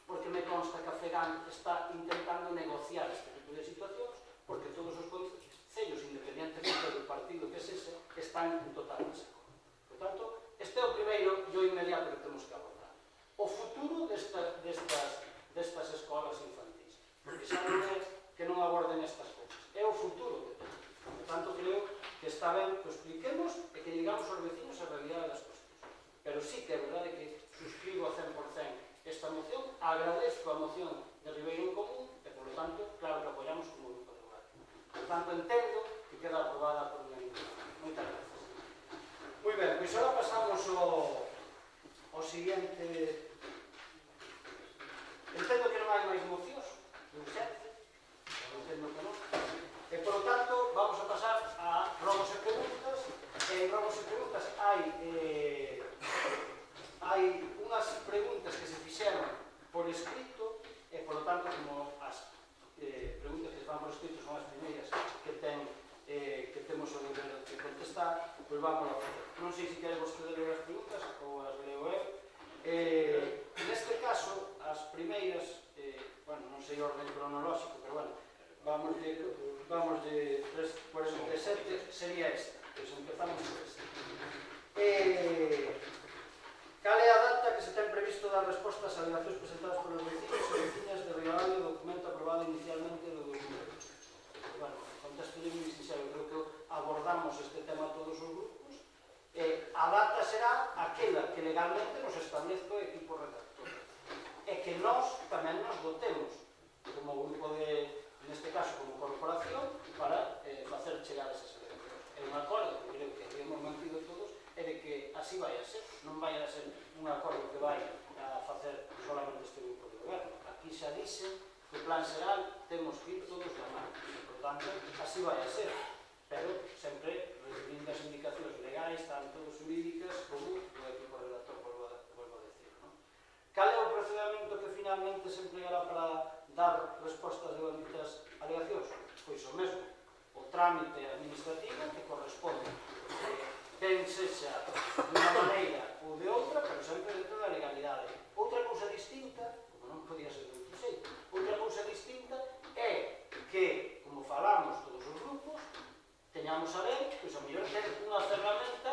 porque me consta que a FEGAN está intentando negociar este tipo de situacións, porque todos os concellos, independientemente do partido que se están en total desacordo. Por tanto, este é o primeiro e o inmediato que temos que abordar. O futuro destas escolas infantis, porque xa non é que non aborden estas cousas, é o futuro que temos. Por tanto, creo que está ben que o expliquemos e que digamos aos vecinos a realidade das cuestións. Pero sí que é verdade que suscribo a 100% esta moción, agradezco a moción de Ribeiro en Común e, por lo tanto, claro que apoiamos como grupo de goberno. Por tanto, entendo que queda aprobada por unanimidade. Moitas gracias. Moi ben, pois agora pasamos ao seguinte. Entendo que non hai máis mocións de urgencia, entendo que non. E, por lo tanto, vamos a pasar a robos e preguntas. En robos e preguntas hai unhas preguntas que se fixeron por escrito e, por lo tanto, como as preguntas que se fan por escrito son as primeiras que temos o deber de contestar, pois vamos a fazer. Non sei se quere vostede ler as preguntas ou as leo eu. Neste caso, as primeiras, non sei o orden cronolóxico, pero bueno, vamos de 347, sería esta. Pois empezamos por esta. Cal é a data que se ten previsto dar resposta ás alegacións presentadas polos vecinos e veciñas de Ribadavia do documento aprobado inicialmente do 2008? Bueno, contesto de moi sincero, creo que abordamos este tema a todos os grupos. A data será aquela que legalmente nos establezca o equipo redactor. E que nós tamén nos dotemos como grupo neste caso como corporación, para facer chegar esas alegacións. É un acordo que creo que habíamos mantido todos, é de que así vai a ser, non vai a ser un acordo que vai a facer solamente este grupo de goberno. Aquí xa dixe que o plan xeral temos que ir todos da mano, por tanto, así vai a ser, pero sempre recibindo as indicacións legais, tanto jurídicas como do equipo redactor, volvo a decir, non? Cal é o procedimento que finalmente se empleará para dar respostas de benditas alegacións? Pois o mesmo, o trámite administrativo que corresponde, ben sexa de unha maneira ou de outra, pero sempre dentro da legalidade. Outra cousa distinta, como non podía ser de outro xeito, outra cousa distinta é que, como falamos todos os grupos, teñamos a ver, pois a mellor ter unha ferramenta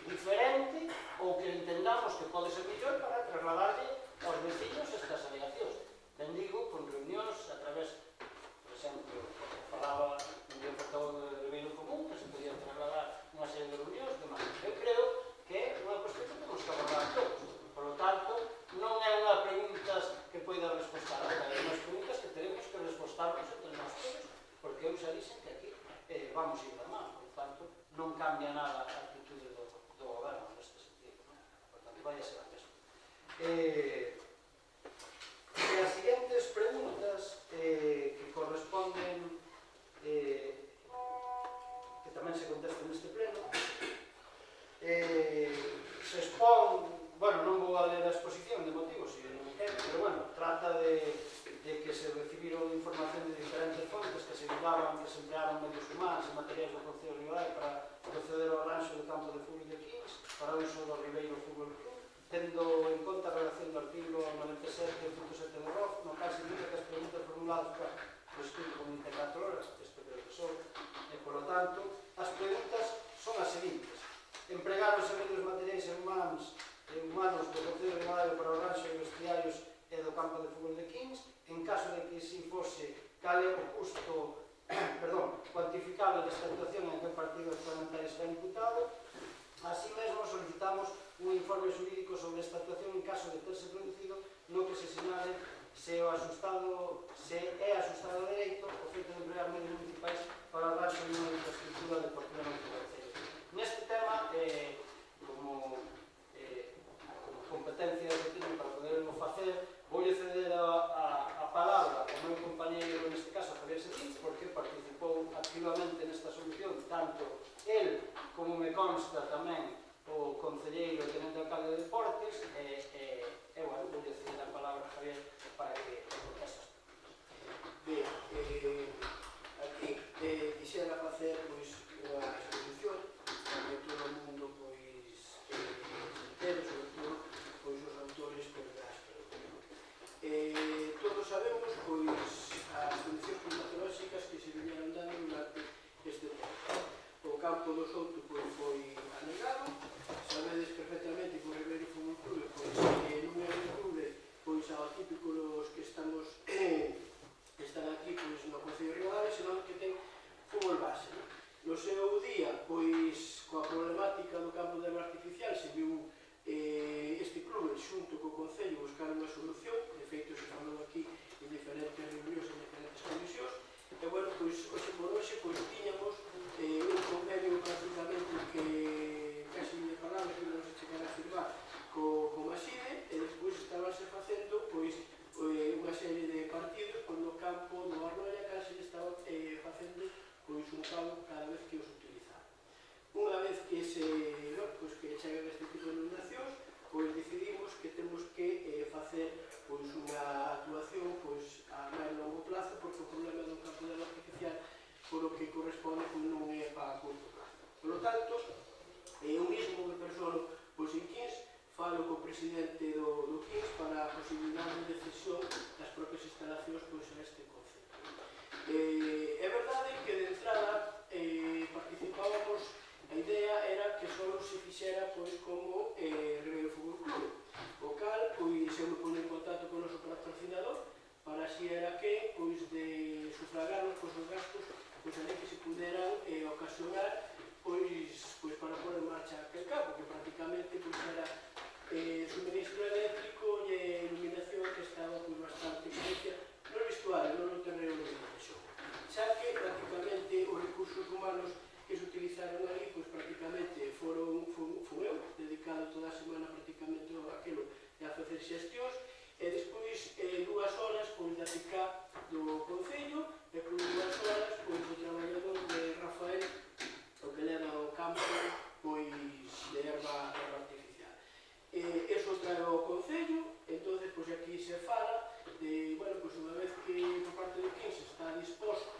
diferente ou que entendamos que pode ser mellor para trasladarlle aos vecinos estas alegacións. Ben digo, con reunións a través, por exemplo, falaba un portavoz de Ribeiro Común, que se podía trasladar unha serie de reunións, demais. Eu creo que é unha cuestión que temos que abordar todos. Por lo tanto, non é unha preguntas que poida respostar ahora, é unhas preguntas que tenemos que respostarnos entre nós todos, porque eu xa dixen que aquí vamos ir da mano. Por tanto, non cambia nada a actitude do goberno neste sentido. Por tanto, vai a ser a mesma. E as siguientes preguntas que corresponden se emplearon medios humanos e materiais do Concello de Ribadavia para proceder ao arranxo do campo de fútbol de 15 para o uso do Ribeiro Fútbol Club, tendo en conta a relación do artigo 97.7 do ROF, no caso indica que as preguntas formuladas por escrito con 24 horas, isto creo que son, e, polo tanto, as preguntas son as seguintes. Empregaronse medios materiais e humanos do Concello de Ribadavia para o arranxo de vestiarios e do campo de fútbol de 15, en caso de que si fose cal é o custo cuantificable desta actuación en que partido parlamentario está imputado. Así mesmo solicitamos un informe xurídico sobre esta actuación en caso de terse producido no que se sinale se é asustado a dereito o feito de empregar medios municipais para o arranxo de unha infraestructura deportiva no Concello. Neste tema, como competencia que teño para poderlo facer, vou ceder a palabra ao meu compañeiro, neste caso, Javier Setín, porque participou activamente nesta solución, tanto el como me consta tamén o concelleiro e tenente alcalde de Deportes, bueno, vou ceder a palabra a Javier para que conteste. Ben, aquí quixera facer unha exposición para que todo o mundo se entere, sobre todo os autores das preguntas. Todos sabemos as condicións climatolóxicas que se viñeron dando durante este tempo. O campo do Souto foi anegado, sabedes perfectamente que o Ribeiro Fútbol Club non é un clube atípico dos que están aquí no Concello de Ribadavia, senón que ten fútbol base. No seu día, coa problemática do campo de herba artificial, se viu este clube xunto co Concello buscar unha solución. De feito, se falou aquí en diferentes reunións, en diferentes comisións, e, bueno, hoxe por hoxe, tiñamos un convenio prácticamente que casi de palabras que non se chegara a firmar co Maside, e despois estábase facendo unha serie de partidos no campo do Arnoia, que se estaba facendo un campo cada vez que os utilizaba. Unha vez que chegan este tipo de nominacións, decidimos que temos que facer unha actuación a máis longo plazo, porque o problema do campo de artificial por o que corresponde non é para curto plazo. Por lo tanto, eu mesmo me persono en 15, falo co presidente do 15 para a posibilidade de cesión das propias instalacións a este concello. É verdade que de entrada participábamos, a idea era que só se fixera como Ribeiro Fútbol Club, o cal eu me pone en contacto con o noso patrocinador para así era que de sufragarnos os gastos alí que se puderan ocasionar para pôr en marcha aquel campo, que prácticamente era suministro eléctrico e iluminación que estaba bastante carencia no vestuario, non no terreno de xogo. Xa que prácticamente os recursos humanos que se utilizaron ali, prácticamente fui eu, dedicado toda a semana prácticamente aquilo de a facer xestións, e despois 2 horas da CIC do Concello, e por 2 horas o traballador de Rafael, o que leva o campo de herba artificial. Eso trae ao Concello, entonces aquí se fala de, bueno, unha vez que por parte do 15 está disposto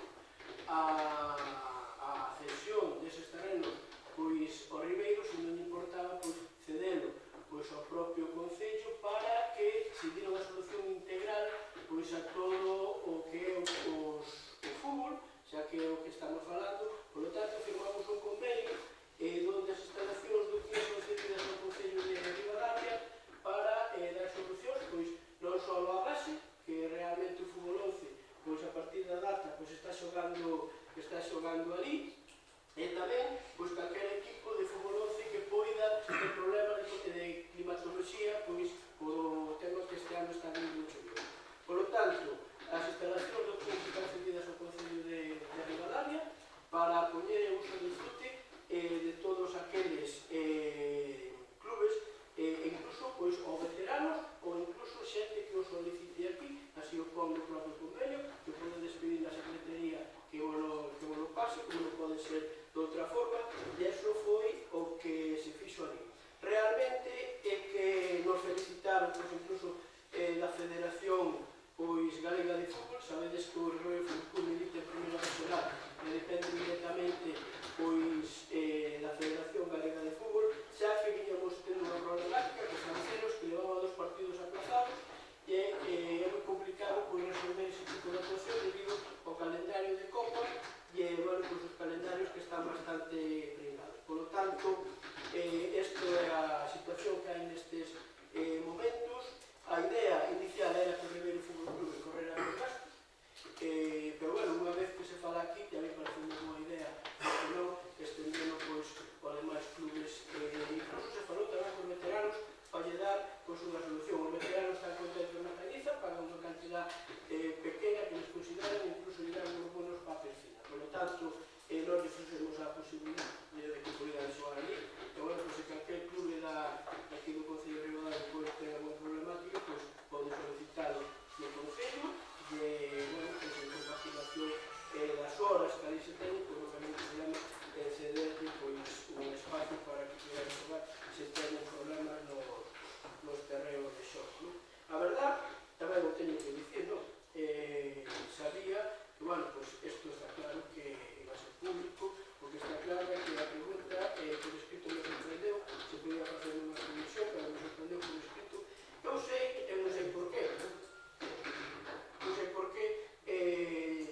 a cesión deses terrenos ao Ribeiro, se non importaba cedelo ao propio Concello para que se diera unha solución integral a todo o que é o fútbol, xa que é o que estamos falando. Por lo tanto, firmamos un convenio onde as instalacións do 15 son cedidas ao Concello de Ribadavia para dar solucións, non só a base, que realmente o fútbol 11, a partir da data, está xogando bueno, pues os calendarios que están bastante pringados. Por lo tanto, isto é a situación que hai nestes momentos. A idea inicial era que o Ribeiro Fútbol Clube correra no gasto, pero bueno, unha vez que se fala aquí, que a mí parece unha boa idea, que non estendemos pois os demais clubes, incluso se falou tamén con veteranos para lle dar pois unha solución. Os veteranos están contentos na Galiza, pagan unha cantidad pequena que les consideran, incluso lle dan uns bonos para a perfina. Por lo tanto, nós ofrecemos a posibilidade de que poidan xogar ali, e bueno, pois se calquer clube aquí do Concello de Ribadavia pois ten alguna problemática, pois pode solicitalo no Concello, e bueno, pois en compartilación das horas que ali se teñen, pois obviamente podemos cederle pois un espacio para que poidan xogar se teñen problemas nos terreos de xogo, non? A verdad, tamén o teño que dicir, non? Sabía que, bueno, pois isto está claro que iba a ser público, porque está claro que a pregunta por escrito me sorprendeu, se podía facer unha comisión, pero me sorprendeu por escrito. Eu non sei por qué, non sei por qué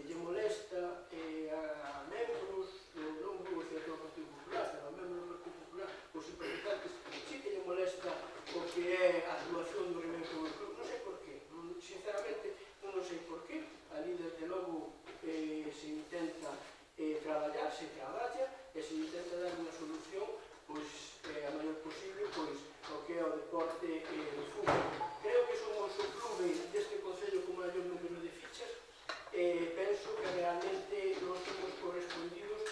lle molesta a membros, non vou dicir do Partido Popular, pero a membros do Partido Popular, os simpatizantes, sí que lle molesta o que é a actuación do Ribeiro Fútbol Club, non sei por qué, sinceramente non sei por qué. Ali desde logo se intenta traballar, se traballa e se intenta dar unha solución pois a maior posible pois o que é o deporte do fútbol. Creo que somos o clube deste Concello con maior número de fichas, penso que realmente non somos correspondidos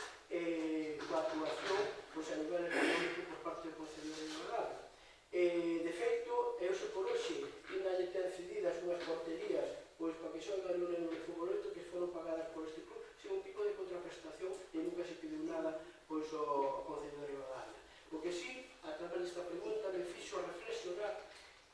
coa actuación pois a nivel económico por parte do Concello de Ribadavia. De feito, eu se por hoxe ainda lle ten cedidas unhas porterías pois para que xogan no neno de futboleto que foron pagadas por este club sen un tipo de contraprestación e nunca se pediu nada pois ao Concello de Ribadavia. O que sí, a través desta pregunta me fixo reflexionar,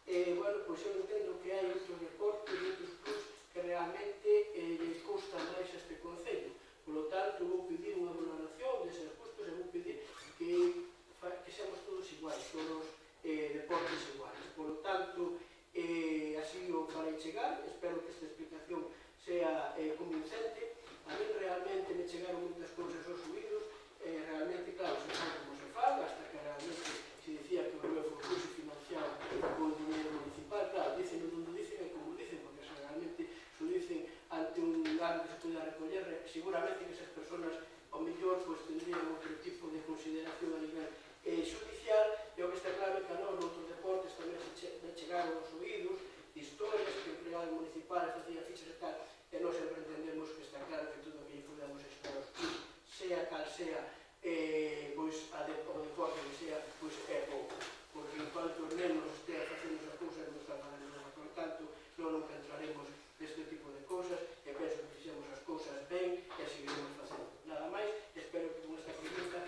bueno, pois eu entendo que hai outros deportes e outros clubs que realmente lles custa máis a este Concello. Por lo tanto, vou pedir unha valoración de ser justos e vou pedir que seamos todos iguais, todos deportes iguais. Por lo tanto, así o farei chegar, espero que esta explicación sea convincente. A mí realmente me chegaron moitas cousas aos oídos, realmente, claro, se fala como se fala, hasta que realmente se dicía que o meu fútbol se financiaba con dinero municipal. Claro, dicen onde dicen e como dicen, porque se realmente se dicen ante un lugar que se poida recoller, seguramente que esas personas ao mellor pues, tendrían outro tipo de consideración a nivel judicial, e o que está claro é que a nós noutros deportes tamén se chegaron aos oídos de historias que empregados municipales facían fichas e tal, e nós sempre entendemos que está claro que todo o que lle podemos esperar aos clubes, sea cal sea pois o deporte que sea, pois é pouco, porque en cuanto os nenos estean facendo as cousas non están facendo nada. Por tanto, non nunca entraremos neste tipo de cousas e penso que fixemos as cousas ben e seguiremos facendo. Nada máis, espero que con esta pregunta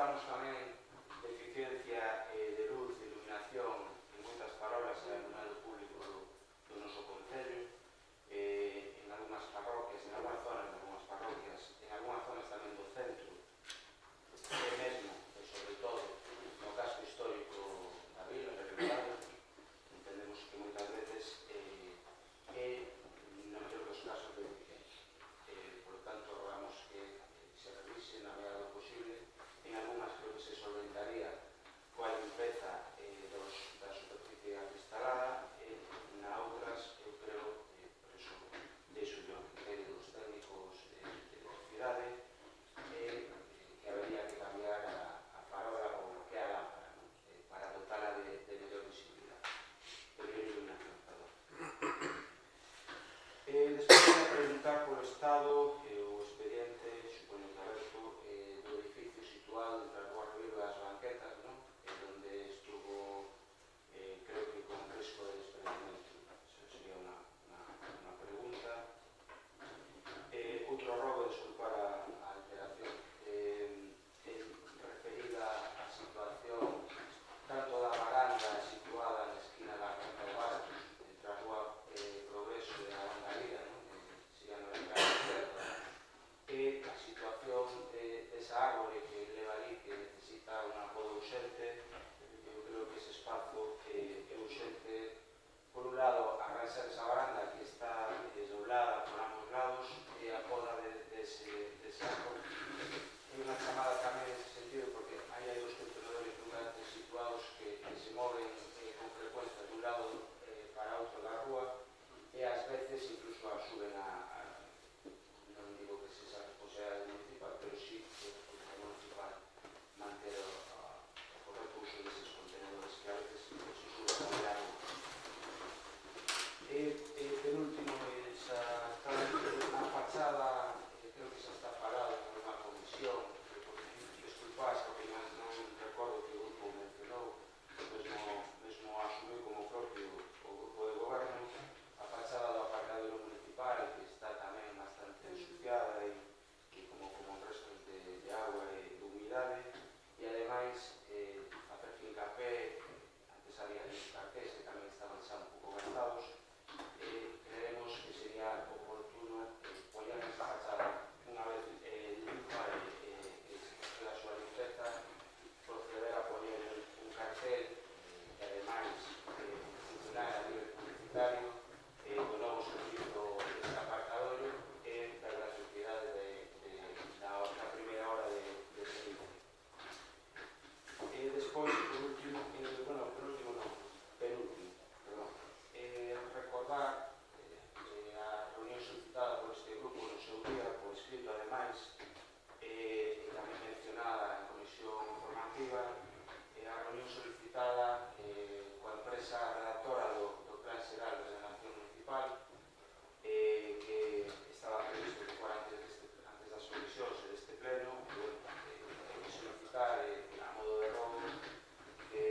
falamos tamén de eficiencia de luz, de iluminación, en moitas parolas e alumnado público do noso concello, en algunhas parroquias, en algunhas zonas tamén do centro, e mesmo, e sobre todo, no casco histórico da vila, de Ribadavia, entendemos que moitas veces non mellor dos casos de eficiencia. Por lo tanto, rogamos que se revise na medida do posible. En algunhas creo que se solventaría coa limpeza da superficie instalada, na outras eu creo, por eso deixo yo a criterio dos técnicos de electricidade, que habería que cambiar a farola ou que a lámpara, ¿no? Para dotala de mellor visibilidade, de mellor iluminación, perdón. Despois de preguntar polo estado o expediente, supoño que aberto, do edificio situado entre a Rúa Río e as Banquetas, ¿no? Donde estuvo, creo que con risco de desprendimiento. Eso sería una pregunta. Outro rogo, disculpar a alteración, referida á situación tanto da varanda situada na esquina da Renta de Bastos, entre a Rúa Progreso e a Bangalira, ¿no? Sería no calle cerca, e a situación desa árbore que leva ali, que necesita un apodo urxente. Eu creo que ese espazo é urxente, por un lado, arranxar esa varanda que está doblada por ambos lados e a poda dese árbore. É unha chamada tamén nese sentido porque hai dos contenedores flugantes situados que se moven con frecuencia dun lado para outro da rúa e ás veces incluso suben non digo que se esa responsabilidade municipal, pero sí que é municipal manter o correcto uso deses contenedores que a veces se suben a mirar. Penúltimo, a fachada, creo que xa está falado en unha comisión, desculpas porque non recordo que o grupo mencionou, mesmo asumiu como propio o grupo de goberno, a fachada do aparcadero municipal, que está tamén bastante ensuciada e como restos de agua e de humidade, e ademais facer fincapé, antes había uns cartéis que tamén estaban xa un pouco gastados, creemos que sería oportuno poñer esta fachada unha vez limpa e a súa limpeza, proceder a poñer un cartel que ademais funcionar a nivel publicitario do novo servizo deste aparcadoiro e da gratuidade da primeira hora de servicio. Despois, penúltimo, recordar a reunión solicitada por este grupo no seu día, por escrito ademais, e tamén mencionada en comisión informativa, a reunión solicitada coa empresa redactora do Plan Xeral de Ordenación Municipal, que estaba previsto que fuera antes das comisións deste pleno, que solicitar a modo de rogo que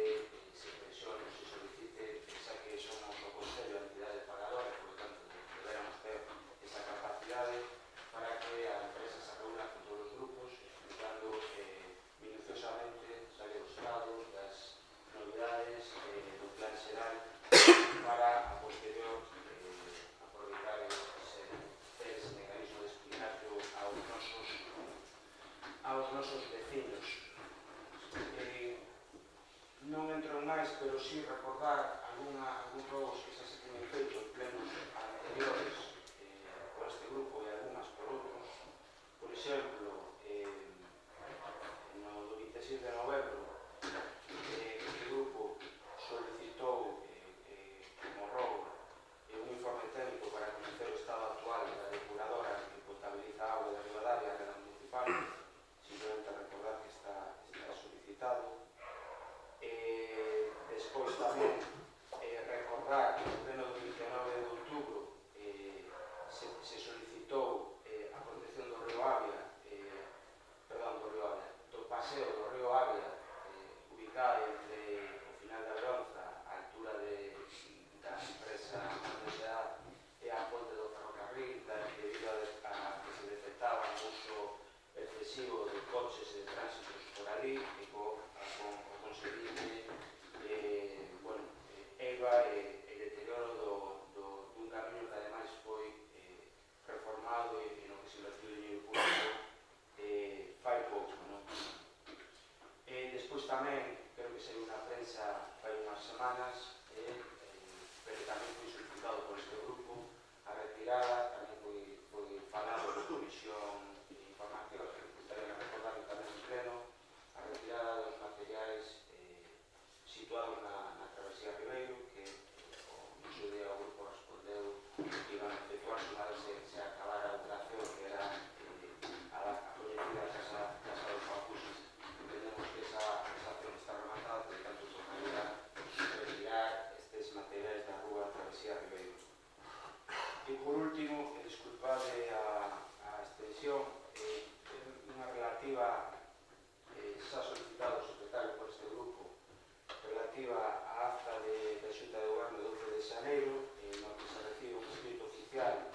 se presione, se solicite, xa que somos o Consello a entidade pagadora, por lo tanto, deberamos ter esa capacidade para que a empresa se reúna con todos os grupos, explicando minuciosamente o estado das novidades do Plan Xeral para a posterior aproveitar ese mecanismo de explicarlo aos nosos vecinos. Non entro en máis, pero sí recordar algúns robos que xa se teñen feito en plenos anteriores por este grupo e algúnas por outros. Por exemplo, no do 26 de novembro, este grupo solicitou como robo un informe técnico para conocer o estado actual da depuradora que potabiliza a auga de Ribadavia a rede municipal. Simplemente recordar que está solicitado. Despois tamén recordar que no pleno do 29 de outubro se solicitou a protección do río Avia, do paseo do río Avia, ubicado entre o final da Bronza, a altura da empresa Universidade e a ponte do ferrocarril, debido a que se detectaba un uso excesivo de coches e de tránsitos por ali. Madrid e co conseguinte eiva e deterioro dun camiño que ademais foi reformado e no que se invertiu dinheiro público fai pouco, non? Despois tamén, creo que saiu na prensa fai unhas semanas, pero tamén foi solicitado por este grupo a retirada, tamén foi falado na Comisión Informativa, que gustaría recordar tamén en pleno, a retirada dos materiais situados na Travesía Ribeiro, que no seu día o grupo respondeu que iban a efectuarse unha vez se acabara a operación, que era a coñecida Casa dos Pacuses. Entendemos que esa acción está rematada, por tanto, tocaría retirar estes materiais da rúa Travesía Ribeiro. E por último, disculpade a extensión, unha relativa, xa solicitado o secretario por este grupo, relativa á acta da Xunta de Goberno de 12 de xaneiro, no que se recibe un escrito oficial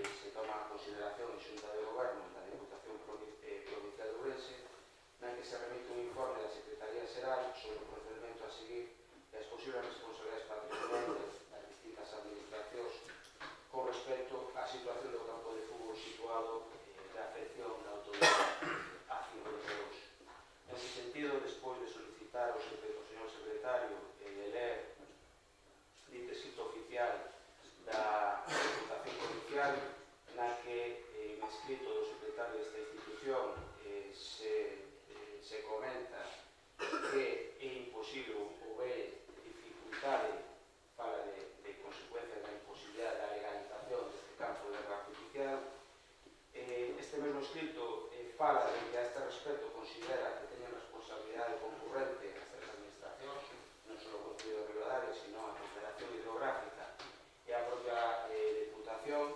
se toma a consideración en Xunta de Goberno da Diputación Provincial de Ourense, na que se remite un informe da Secretaría Xeral sobre o procedimento a seguir e as posibles responsabilidades patrimoniales das distintas administracións con respecto á situación do campo de fútbol situado da afección da autovía A52. Nese sentido, despois de solicitar ao señor secretario ler dito escrito oficial da Diputación Provincial, na que en escrito do secretario desta institución se comenta que é imposible ou é dificultade, fala de consecuencias da imposibilidade da legalización deste campo de erva artificial. Este mesmo escrito fala de que a este respecto considera que teñen responsabilidade concurrente as tres administracións, non só o Concello de Ribadavia, sino a Confederación Hidrográfica e a propia Diputación,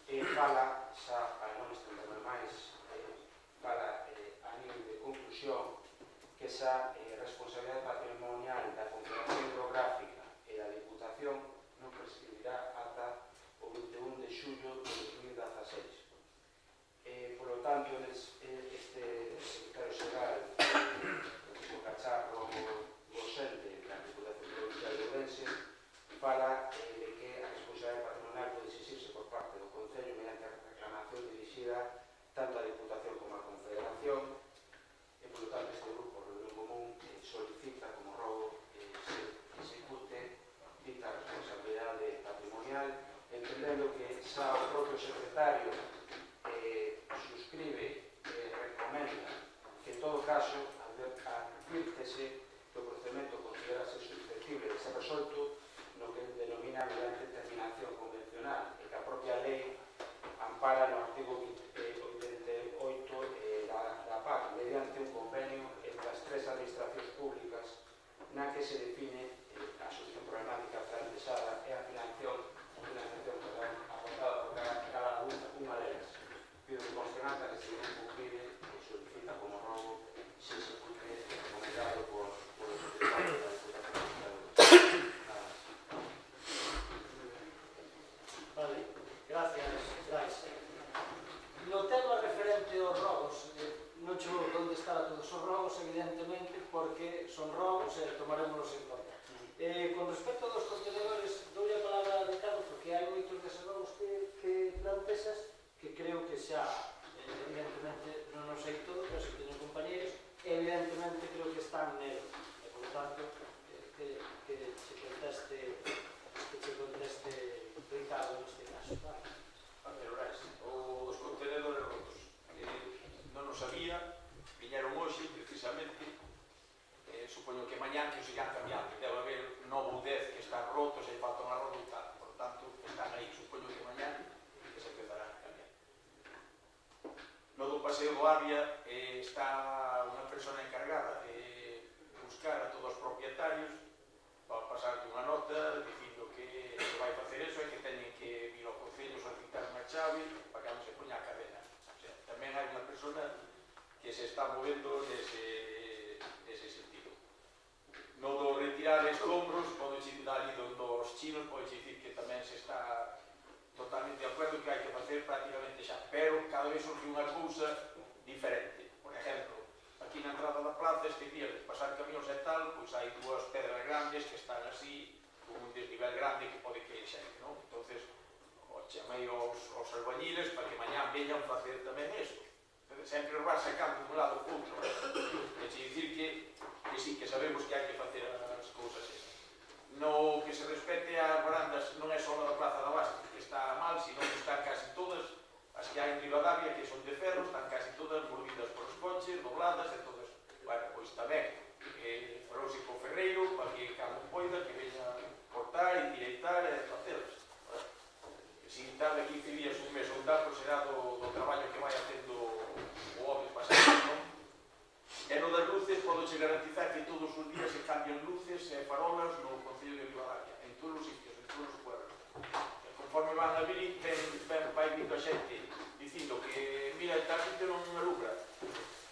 e fala, xa para non estenderme máis, fala a nivel de conclusión que esa responsabilidade patrimonial da Confederación Hidrográfica e da Diputación non prescribirá ata o 21 de xullo de 2016. Por lo tanto, este secretario xeral, Francisco Cacharro Gosende, da Diputación Provincial de Ourense, fala de que a responsabilidade patrimonial pode exigirse por parte do Concello mediante a reclamación dirixida tanto á Diputación como á Confederación, e, por lo tanto, este grupo, Reunión Común, solicita como rogo se execute dita responsabilidade patrimonial, entendendo que xa o propio secretario suscribe e recomenda que, en todo caso, advírtese que o procedimento considerase susceptible de ser resolto no que denomina mediante terminación convencional, e que a propia lei ampara no artigo 88 da PAC mediante un convenio entre as tres administracións públicas na que se define a solución problemática plantexada e a financiación aportada por cada unha delas. Pido que consternata que este grupo pide e solicita como rogo se execute recomendado por o secretario da Diputación Provincial de Ourense. Vale, gracias. No tema referente aos robos, non che vou contestar a todos os robos, evidentemente, porque son robos e tomarémonos en conta. Con respecto dos contenedores, doulle a palabra a Ricardo, porque hai moitos deses robos que plantexas que creo que xa, evidentemente, non sei todo, pero se teño compañeros, evidentemente creo que están negros. E, por tanto, que se conteste Ricardo neste caso. Pero os contenedores rotos non nos sabía, viñeron hoxe precisamente, supoño que mañá que os irán cambiando, debe haber 9 ou 10 que están rotos e falta unha roda e tal, por tanto están aí, supoño que mañá que se empezarán a cambiar. No do Paseo do Avia está unha persona encargada de buscar a todos os propietarios para pasar unha nota dicindo que se vai facer eso e que teñen que vir ao Concello solicitar unha chave para que non se poña a cadena. O sea, tamén hai unha persona que se está movendo nese sentido. No do retirar escombros, pode dicir ali dos chinos, pode dicir que tamén se está totalmente de acordo que hai que facer prácticamente xa, pero cada vez surge unha cousa diferente. Por exemplo, aquí na entrada da plaza, este día de pasar camións e tal, pois hai dúas pedras grandes que están así, con un desnivel grande que pode que xente, non? Entonces, chamei aos albañiles para que mañá veñan facer tamén isto. Sempre os vas sacando dun lado ou outro. É dicir que sí, que sabemos que hai que facer as cousas estas. No que se respete ás barandas, non é só da Plaza da Base, que está mal, sino que están casi todas, as que hai en Rivadavia, que son de ferro, están casi todas mordidas por os coches, dobladas e todas. Bueno, pois tamén, falouse co ferreiro, para que cando poida, que veña cortar e direitar e facelas. Se tarde 15 días, un mes ou tal, será do traballo que vai facendo o home pasado, non? E no das luces, podo che garantizar que todos os días se cambian luces e farolas no Concello de Rivadavia, en todos os sitios, en todos os pueblos. E conforme van a vir, vai vindo a xente dicindo que, mira, esta xente non alumbra,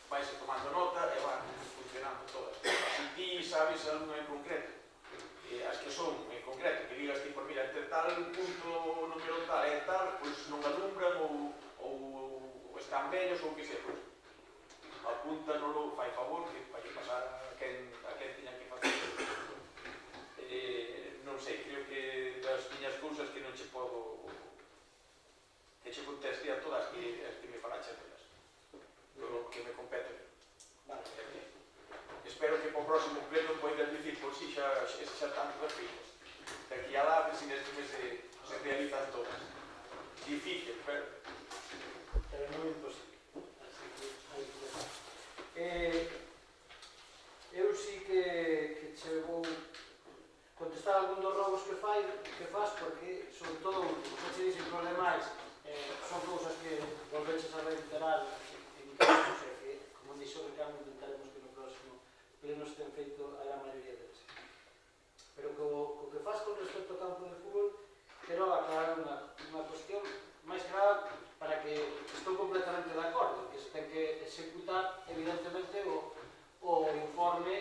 vaise tomando nota e van funcionando todas. Se ti sabes algunha en concreto, as que son en concreto, que digas ti, por mira, entre tal punto número tal e tal, pois non alumbran ou están vellos ou que sea, pois apúntanolo, fai favor, que para que pasar a quen tiña que facer. Non sei, creo que das miñas cousas que non che podo, que che conteste a todas as que me falaxe delas, do que me compete. Vale, espero que para o próximo pleno poidas dicir, pois si, xa tanto das feitas. De aquí a lá, se neste mes se realizan todas. Difícil, pero non é imposible. Así que hai que ver. Eu sí que che vou contestar algún dos robos que faz, porque, sobre todo, o que che dixen que os demais son cousas que volveches a reiterar en casos, e que, como dixo Ricardo, intentaremos que no próximo pleno estén feito a gran maioría deles. Pero co que faz con respecto ao campo de fútbol, quero aclarar unha cuestión, máis que nada, para que estou completamente de acordo, que se ten que executar, evidentemente, o informe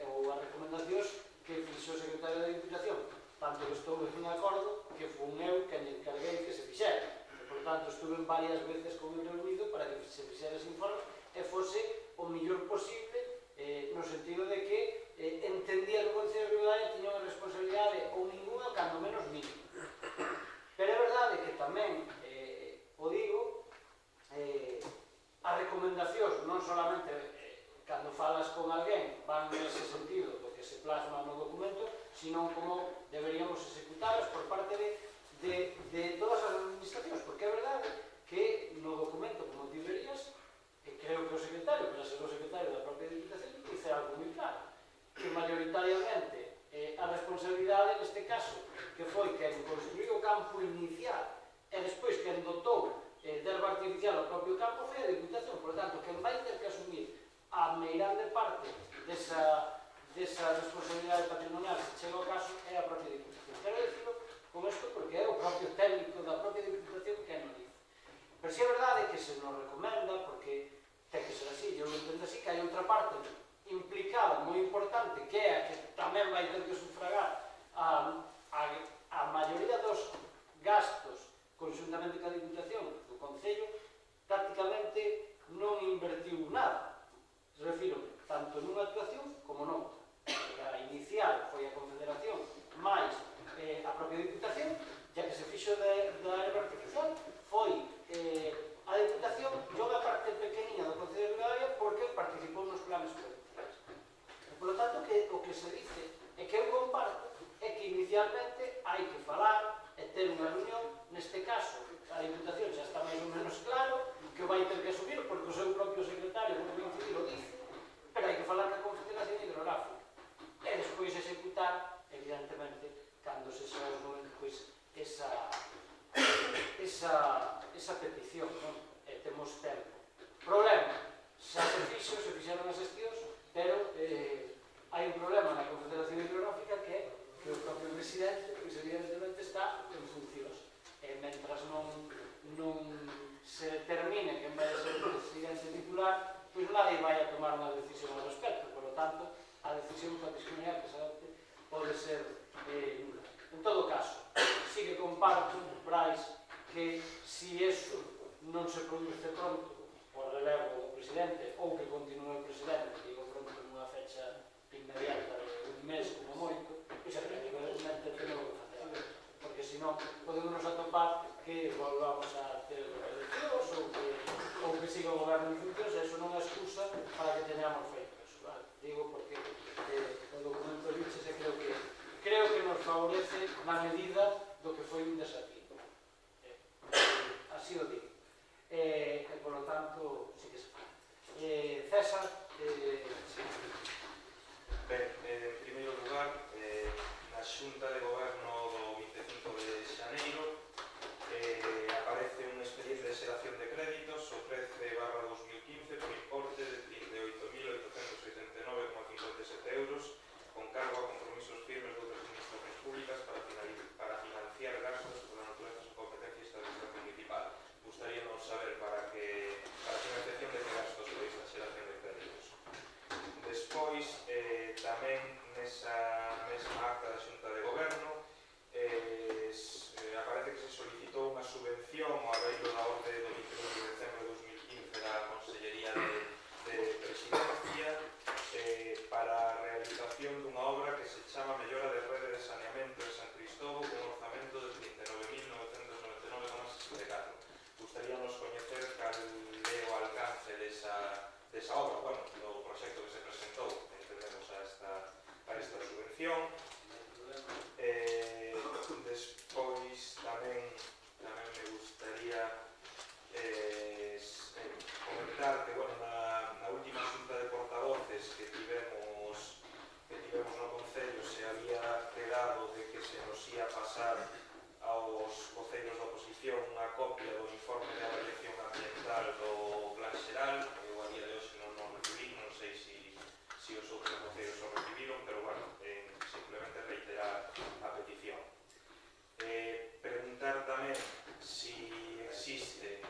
ou as recomendacións que fixo o secretario da Diputación. Tanto que estou en acordo que fun eu que lle encarguei que se fixera. Por tanto, estuve varias veces con el reunido para que se fixera ese informe e fose o mellor posible, no sentido de que entendía que o Concello de Rivadavia tiña unha responsabilidade ou ninguna, cando menos mínima. Pero é verdade que tamén, o digo, as recomendacións non solamente cando falas con alguén van nese sentido do que se plasma no documento, sino como deberíamos executalas por parte de todas as administracións, porque é verdade que no documento, como ti verías, creo que o secretario, para ser o secretario da propia Diputación, dice algo moi claro, que maioritariamente a responsabilidade neste caso, que foi quen construiu o campo inicial e despois quen dotou de erva artificial ao propio campo, foi a Diputación. Por tanto, quen vai ter que asumir a meirande parte desa responsabilidade patrimonial se chega ao caso é a propia Diputación. Quero dicirlo con isto porque é o propio técnico da propia Diputación que nos dice. Pero si é verdade que se nos recomenda, porque ten que ser así, eu lo entendo así, que hai outra parte implicada, moi importante, que é a que tamén vai ter que sufragar a maioría dos gastos conjuntamente ca Diputación do Concello, prácticamente non invertiu nada. Refiro tanto nunha actuación como noutra. A inicial foi a Confederación máis a propia Diputación, ya que se fixo da erva artificial, foi a Diputación e unha parte pequeniña do Concello de Rivadavia porque participou nos planes provinciais. Por lo tanto, o que se dice é que eu comparto é que inicialmente hai que falar e ter unha reunión. Neste caso, a Diputación xa está máis ou menos claro que vai ter que asumir porque o seu propio secretario, como ben civil, o dice, pero hai que falar ca Confederación Hidrográfica e despois executar, evidentemente, cando se xa os momentos, pois, esa petición, non? E temos tempo. Problema, xa se fixeron as gestións, pero hai un problema na Confederación Hidrográfica que é que o propio presidente, pois evidentemente está en funcións. E mentras non se termine quen vai a ser o presidente titular, pois nadie vai a tomar unha decisión ao respecto. Por lo tanto, a decisión patrimonial que se adopte pode ser nula. En todo caso, sí que comparto, Brais, que si eso non se produce pronto por relevo do presidente presidente ou que continue o presidente, digo pronto nunha fecha inmediata de un mes como moito, e se realmente tenemos que facer, porque senón podemos atopar que volvamos a ter eleccións ou que siga o goberno en funcións, e iso non é excusa para que teñamos feito eso, vale? Digo porque o documento dices e creo que nos favorece na medida do que foi un desafío, así o digo, e polo tanto sí que se fala. César, sí. Ben, en primeiro lugar, na Xunta de Goberno do 25 de xaneiro aparece un expediente de xeración de créditos o 13/2015 por importe de 38.889,57 euros con cargo a compromisos firmes de outras administracións públicas para financiar gastos por la naturaleza de su competencia y estabilización municipal. Gustaríanos saber para financiación de que gastos foi esta xeración de créditos. Despois, tamén nesa mesma acta da Xunta de Goberno aparece que se solicitou unha subvención ao abeiro da orde do 21 de decembro de 2015 da Consellería de Presidencia para a realización dunha obra que se chama Mellora de Rede de Saneamento de San Cristóbal con un orzamento de 39.999,64. Gustaríanos coñecer cal é o alcance desa obra, bueno, do proxecto que se presentou, entendemos a esta subvención. Despois tamén me gustaría comentar que, bueno, na última xunta de portavoces que tivemos no Concello se había quedado de que se nos ia pasar aos voceros da oposición unha copia do informe de avaliación ambiental do Plan Xeral. Eu a día de hoxe non recibí, non sei se os outros voceros o recibiron, pero bueno, simplemente reiterar a petición. Preguntar tamén si existe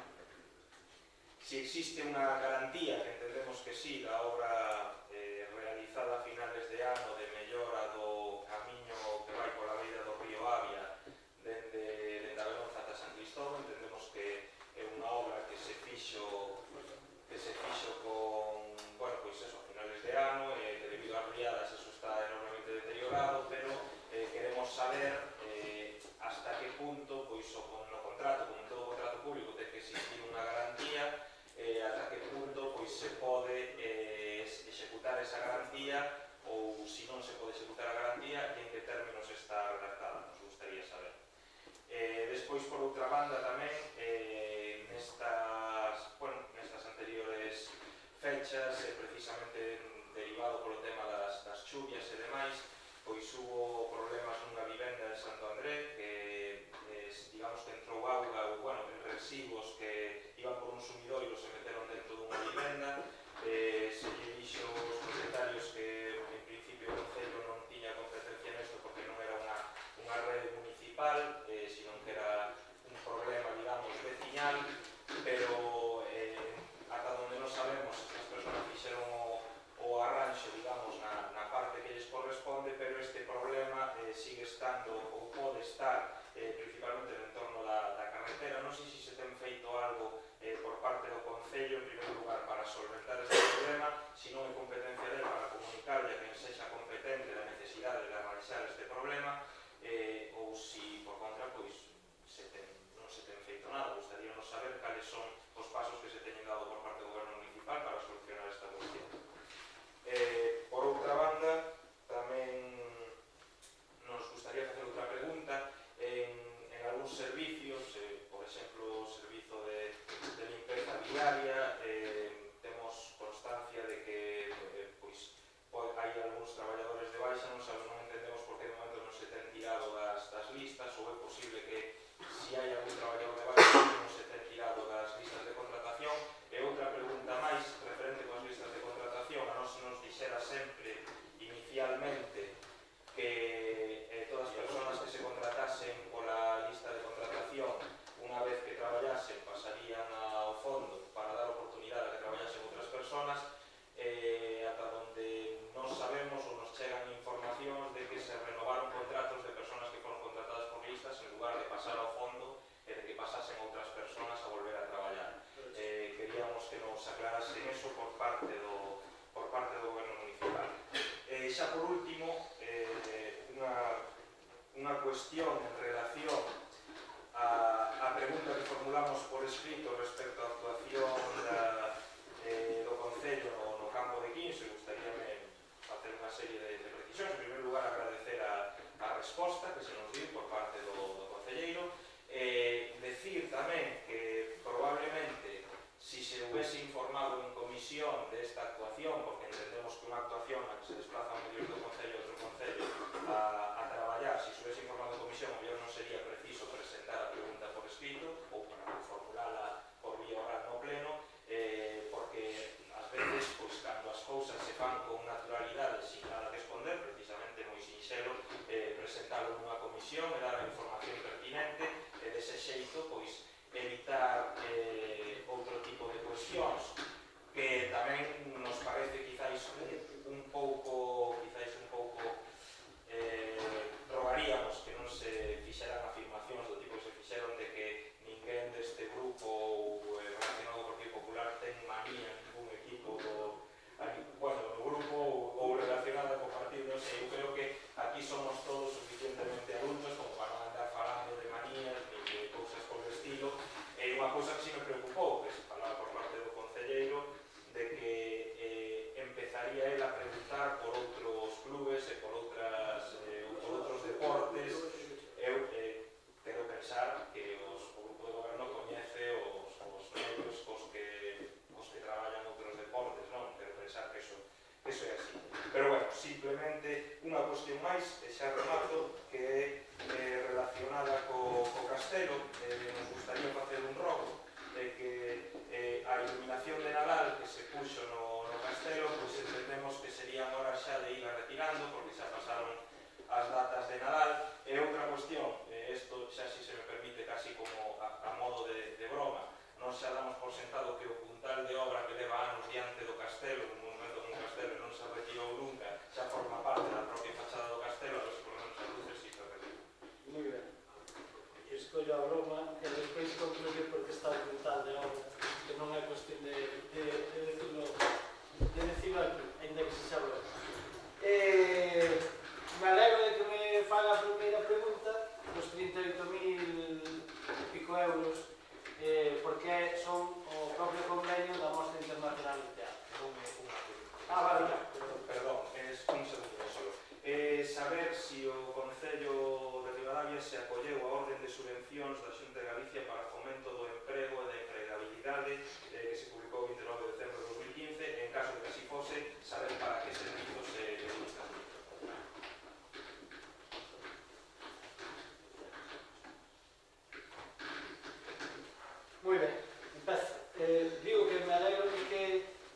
unha garantía, que entendemos que sí, da obra realizada a finales de ano de mellora do camiño que vai pola beira do río Avia dende a Belonza ata San Cristóbal. Entendemos que é unha obra que se fixo con, bueno, pois eso, a finales de ano, que debido ás riadas eso está enormemente deteriorado, pero queremos saber hasta que punto, pois no contrato, como en todo contrato público, ten que existir unha garantía, ata que punto pois se pode executar esa garantía, ou se non se pode executar a garantía e en que términos está redactada, nos gustaría saber. Despois, por outra banda, tamén nestas anteriores fechas, precisamente derivado polo tema das chuvias e demais, pois hubo problemas nunha vivenda de Santo André que digamos que entrou auga ou, bueno, residuos que iban por un sumidoiro se meteron dentro dunha vivenda. Se lle dixo aos propietarios que en principio o Concello non tiña competencia nesto porque non era unha rede municipal, sino que era un problema, digamos, veciñal, pero ata onde non sabemos, estas persoas fixeron o arranxo, digamos, na parte que lles corresponde, pero este problema sigue estando ou pode estar principalmente no entorno da carretera. Non sei se se ten feito algo por parte do Concello, en primeiro lugar, para solventar este problema, se non é competencia dele para comunicarlle a quen sexa competente da necesidade de arranxar este problema, ou se, por contra, pois non se ten feito nada. Gustaríanos saber cales son os pasos que se teñen dado por parte do Goberno Municipal para solucionar esta cuestión. Por outra banda, tamén nos gustaría facer outra pregunta. En algúns servicios, por exemplo, o servizo de limpeza viaria, temos constancia de que hai algúns traballadores de baixa, non entendemos por que de momento non se ten tirado das listas, ou é posible que se hai algún traballador de baixa non se ten tirado das listas de contratación. E outra pregunta máis referente coas listas de contratación: a nos dixera sempre inicialmente que todas as persoas que se contratasen pola lista de contratación, unha vez que traballasen, pasarían ao fondo para dar oportunidade a que traballasen outras persoas. Ata onde non sabemos ou nos chegan informacións de que se renovaron contratos de persoas que foron contratadas por listas en lugar de pasar ao fondo e de que pasasen outras persoas a volver a traballar. Queríamos que nos nos aclarasen eso por parte do Goberno Municipal. Xa por último, unha cuestión en relación a pregunta que formulamos por escrito respecto á actuación do Concello no campo de Quinso. Gustaríame facer unha serie de precisións. En primeiro lugar, agradecer a resposta que se nos dio por parte do concelleiro. Decir tamén que probablemente si se hubiese informado en comisión de esta actuación, porque entendemos que unha actuación na que se desplaza un mellor do Concello a outro Concello a traballar, si se hubiese informado en comisión, o mellor non sería preciso presentar a pregunta por escrito ou para formulala por vía oral no pleno, porque ás veces, pois, cando as cousas se fan con naturalidade sin nada que esconder, precisamente moi sinxelo presentalo nunha comisión e dar a información pertinente, e dese xeito, pois, evitar outro tipo de cuestións que tamén nos parece quizáis un pouco rogaríamos que non se fixeran afirmacións do tipo que se fixeron de que ninguén deste grupo ou relacionado co Partido Popular ten manía en ningún equipo do grupo ou relacionado co partido. Non sei, eu creo que aquí somos todos suficientemente adultos como para non andar falando de manías ni de cousas por el estilo. Unha cousa que si me preocupou, que se falaba por parte do concelleiro, de que empezaría el a preguntar por outros clubes e por outros deportes. Eu quero pensar que o grupo de goberno coñece os medios cos que traballan outros deportes, non? Quero pensar que eso é así. Pero, bueno, simplemente unha cuestión máis, e xa remato, que é relacionada co Castelo. Nos gustaría facer un rogo de que a iluminación de Nadal que se puxo no Castelo, pois entendemos que serían horas xa de ir retirando, porque xa pasaron as datas de Nadal. E outra cuestión, isto xa si se me permite casi como a modo de broma, non xa damos por sentado que o puntal de obra que leva anos diante do Castelo, un monumento como un Castelo, non se retirou nunca, xa forma parte da propia fachada do Castelo, a ver se por lo menos as luces si se retiran. Moi ben. Escollo a broma e despois concluir porque está o puntal de obra, que non é cuestión de decirlo aquí, ainda que se xa broma. Me alegro de que me faga a primeira pregunta dos 38.000 e pico euros, porque son o propio convenio da Mostra Internacional de Teatro. Vale, ya. Perdón, es un segundo solo. Saber si o Concello de Ribadavia se acolleu a orden de subvencións da Xunta de Galicia para fomento do emprego e da empregabilidade que se publicou o 29 de decembro de 2015, en caso de que así fose, saber para que servizos se dedican. Moi ben, empezo. Digo que me alegro de que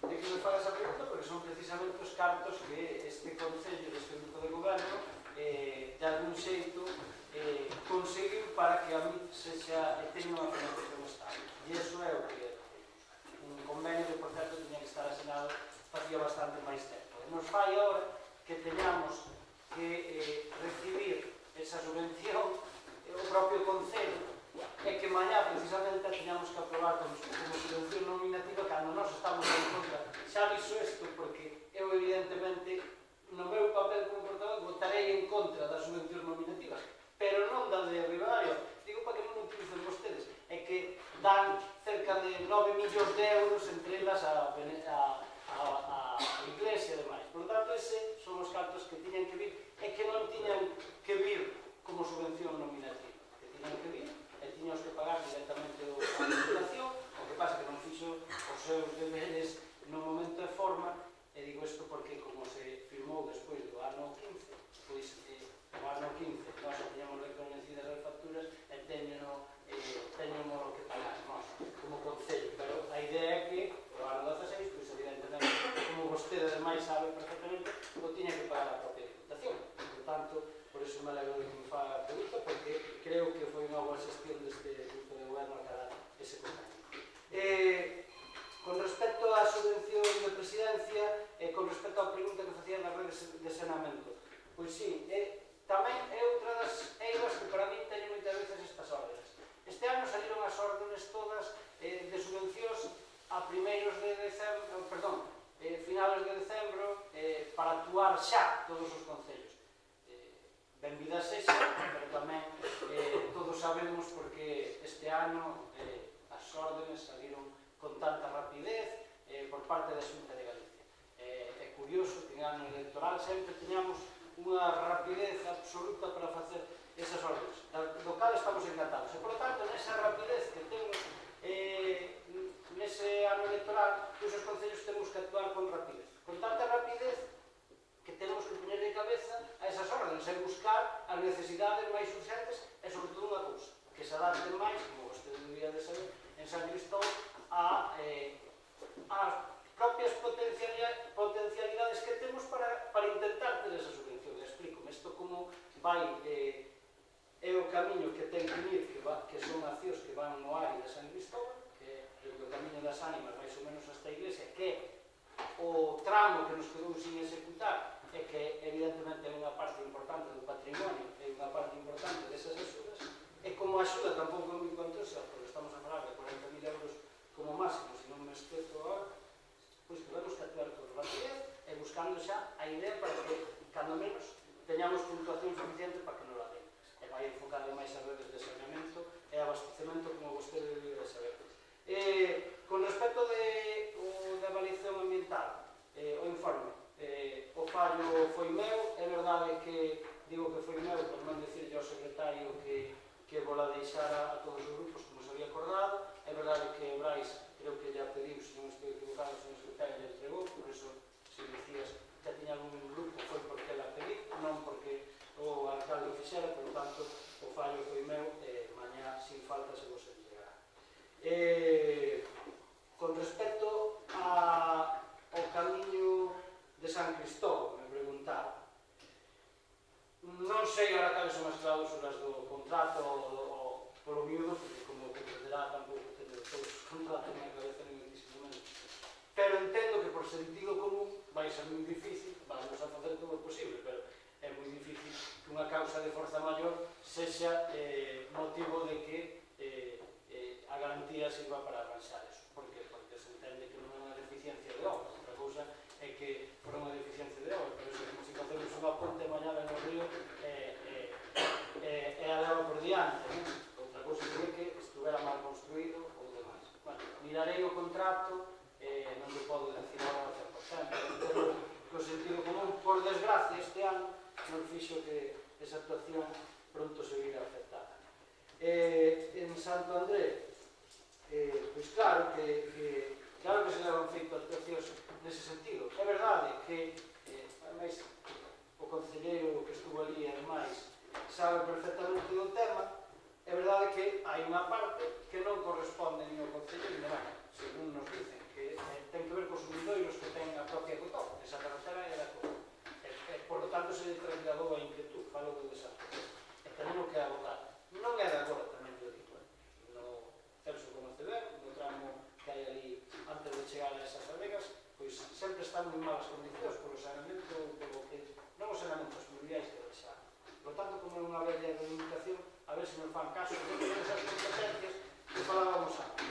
me fagas a pregunta porque son precisamente os cartos que este Concello, este grupo de goberno, de algún xeito conseguiu para que a mí teña unha financiación estable. E iso é o que un convenio que, por certo, tiña que estar asinado facía bastante máis tempo. E nos fai ahora que teñamos que recibir esa subvención o propio Concello e que mañá precisamente teñamos que aprobar como subvención nominativa cando nós estamos en contra. Xa aviso isto porque eu evidentemente no meu papel como portavoz votarei en contra das subvencións nominativas, pero non da de Ribadavia. Digo para que non utilicen vostedes. É que dan cerca de 9 millóns de euros entre elas a Iglesia e demais. Por lo tanto, ese son os cartos que tiñan que vir e que non tiñan que vir como subvención nominativa. Que tiñan que vir e tiñan que pagar directamente a Diputación, o que pasa que non fixo os seus deberes no momento e forma, e digo isto porque como se firmou despois do ano 15, pois no ano 15 nós tiñamos reconhecidas as facturas e teñemos que pagar nós como Concello, pero a idea é que o ano 16, pois evidentemente, como vostede ademais sabe perfectamente, o tiña que pagar a propia Diputación. Por tanto, por iso me alegro de que me faga a pregunta, porque creo que foi unha boa xestión deste grupo de goberno a cada ese convenio. Con respecto á subvención de presidencia e con respecto á pregunta que facían nas redes de saneamento, pois sí, tamén é outra das eiras que para min teñen moitas veces estas órdenes. Este ano salieron as órdenes todas de subvencións a primeiros de decembro, perdón, finales de decembro, para actuar xa todos os concellos. Benvida sexa, pero tamén todos sabemos porque este ano as órdenes saliron con tanta rapidez por parte da Xunta de Galicia. É curioso que en ano electoral sempre teñamos unha rapidez absoluta para facer esas órdenes, do cal estamos encantados. E, por lo tanto, nesa rapidez que temos nese ano electoral, os concellos temos que actuar con rapidez. Con tanta rapidez que temos que poñer de cabeza a esas órdenes e buscar as necesidades máis urgentes e, sobre todo, unha cousa, que se adapten máis, como vostede debía de saber, en San Cristóbal, ás propias potencialidades que temos para intentar ter esa subvención. Explícome, isto como vai, é o camiño que ten que ir, que son accións que van no área de San Cristóbal, que é o camiño das ánimas, máis ou menos hasta a iglesia, que é o tramo que nos quedou sin executar, e que evidentemente é unha parte importante do patrimonio, é unha parte importante desas axudas, e como axuda tampouco é moi cuantiosa, porque estamos a falar de 40.000 euros como máximo, se non me esquezo agora, pois tuvemos que actuar con rapidez e buscando xa a idea para que, cando menos, teñamos puntuación suficiente para que non la den. E vai enfocado máis as redes de saneamento e abastecemento, como vostede debe de saber. Con respecto da avaliación ambiental, o informe, o fallo foi meu, é verdade que digo que foi meu por non dicirlle ao secretario que vou la deixar a todos os grupos como se había acordado. É verdade que Brais creo que ya pediu, se non estou equivocado, se non secretario le entregou, por eso se dicías que tiña algún grupo foi porque la pedí, non porque o alcalde o fixera, por lo tanto o fallo foi meu, mañá sin falta se vos entregará. Con respecto ao camiño de San Cristóbal, me preguntaba. Non sei ahora cales son as cláusulas do contrato ou polo miúdo, porque como comprenderá tampouco teño todos os contratos na cabeza nin muitísimo menos. Pero entendo que por sentido común vai ser moi difícil, vamos a facer todo o posible, pero é moi difícil que unha causa de forza maior sexa motivo de que a garantía sirva para avanzar eso. Por que? Porque se entende que non é unha deficiencia de obra. Outra cousa é que for unha deficiencia de obra, pero se facemos unha ponte mañana no río é a leva por diante. Outra cousa sería que estuvera mal construído ou demais. Bueno, mirarei o contrato, non me podo decir agora ao 100%, pero co sentido común, por desgracia, este ano non fixo que esa actuación pronto se vira afectada. En Santo André, pois claro que se levan feito actuacións nese sentido. É verdade que, ademais, o concelleiro que estuvo ali e demais sabe perfectamente do tema. É verdade que hai unha parte que non corresponde nin ao concelleiro nin nada, según nos dicen, que ten que ver cos sumidoiros que ten a propia Cotó. Esa carretera é da Cotó. Por lo tanto, se trasladou a inquietud, falo do desastre. E tenemos que abogar. Non é de agora, tamén yo digo. No Celso conoce ben, no tramo que hai ali antes de chegar a esas alegas, pois sempre están moi malas condicións polo saneamento, polo que non os saneamentos fluviais que deixaron. Por lo tanto, como é unha bella reivindicación, a ver se nos fan caso de esas competencias que falábamos antes.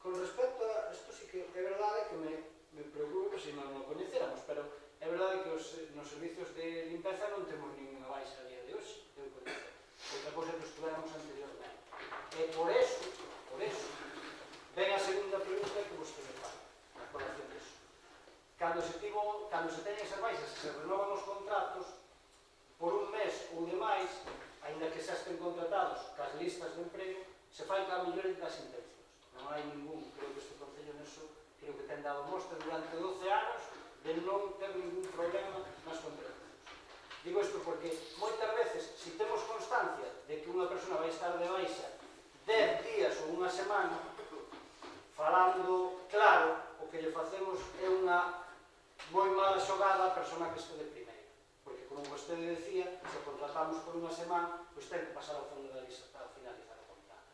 Con respecto a isto, sí que é verdade que me preocupa se non o coñecéramos, pero é verdade que nos servicios de limpeza non temos ninguna baixa a día de hoxe, debo coñecer. Outra cosa que estuvéramos anteriormente. E por eso, ven a segunda pregunta que vos me fai, a colación disso. Cando se teñen esas baixas, se renovan os contratos por un mes ou demais, aínda que xa estén contratados cas listas de emprego, se fai ca mellor das intencións. Non hai ningún, creo que este Concello neso, creo que ten dado mostra durante 12 anos de non ter ningún problema nas contratacións. Digo isto porque moitas veces, se temos constancia de que unha persona vai estar de baixa 10 días ou unha semana, falando claro, o que lle facemos é unha moi mala xogada a persona que este de primeiro. Porque, como vostede decía, se contratamos por unha semana, pois ten que pasar ao fondo da lista para finalizar o contrato.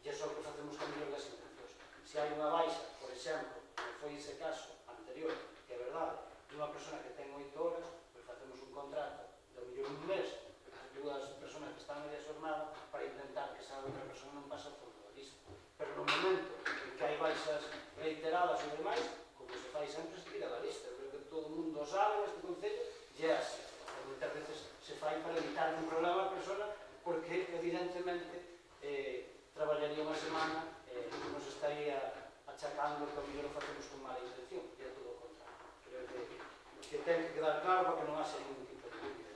E iso é o que facemos con mellor das intencións. Se hai unha baixa, por exemplo, como foi ese caso anterior, que é verdade, de unha persona que ten 8 horas, pois facemos un contrato de mellor un mes as dúas persoas que están media xornada para intentar que esa outra persona non pase ao fondo da lista. Pero no momento en que hai baixas reiteradas ou demais, como se fai sempre, se tira da lista. Eu creo que todo o mundo sabe neste concello, e é así. Moitas veces se fai para evitar un problema a persona, porque evidentemente traballaría unha semana e nos estaría achacando que o mellor o facemos con mala intención, e é todo o contrario. Creo que ten que quedar claro para que non haxa ningún tipo de dúbida.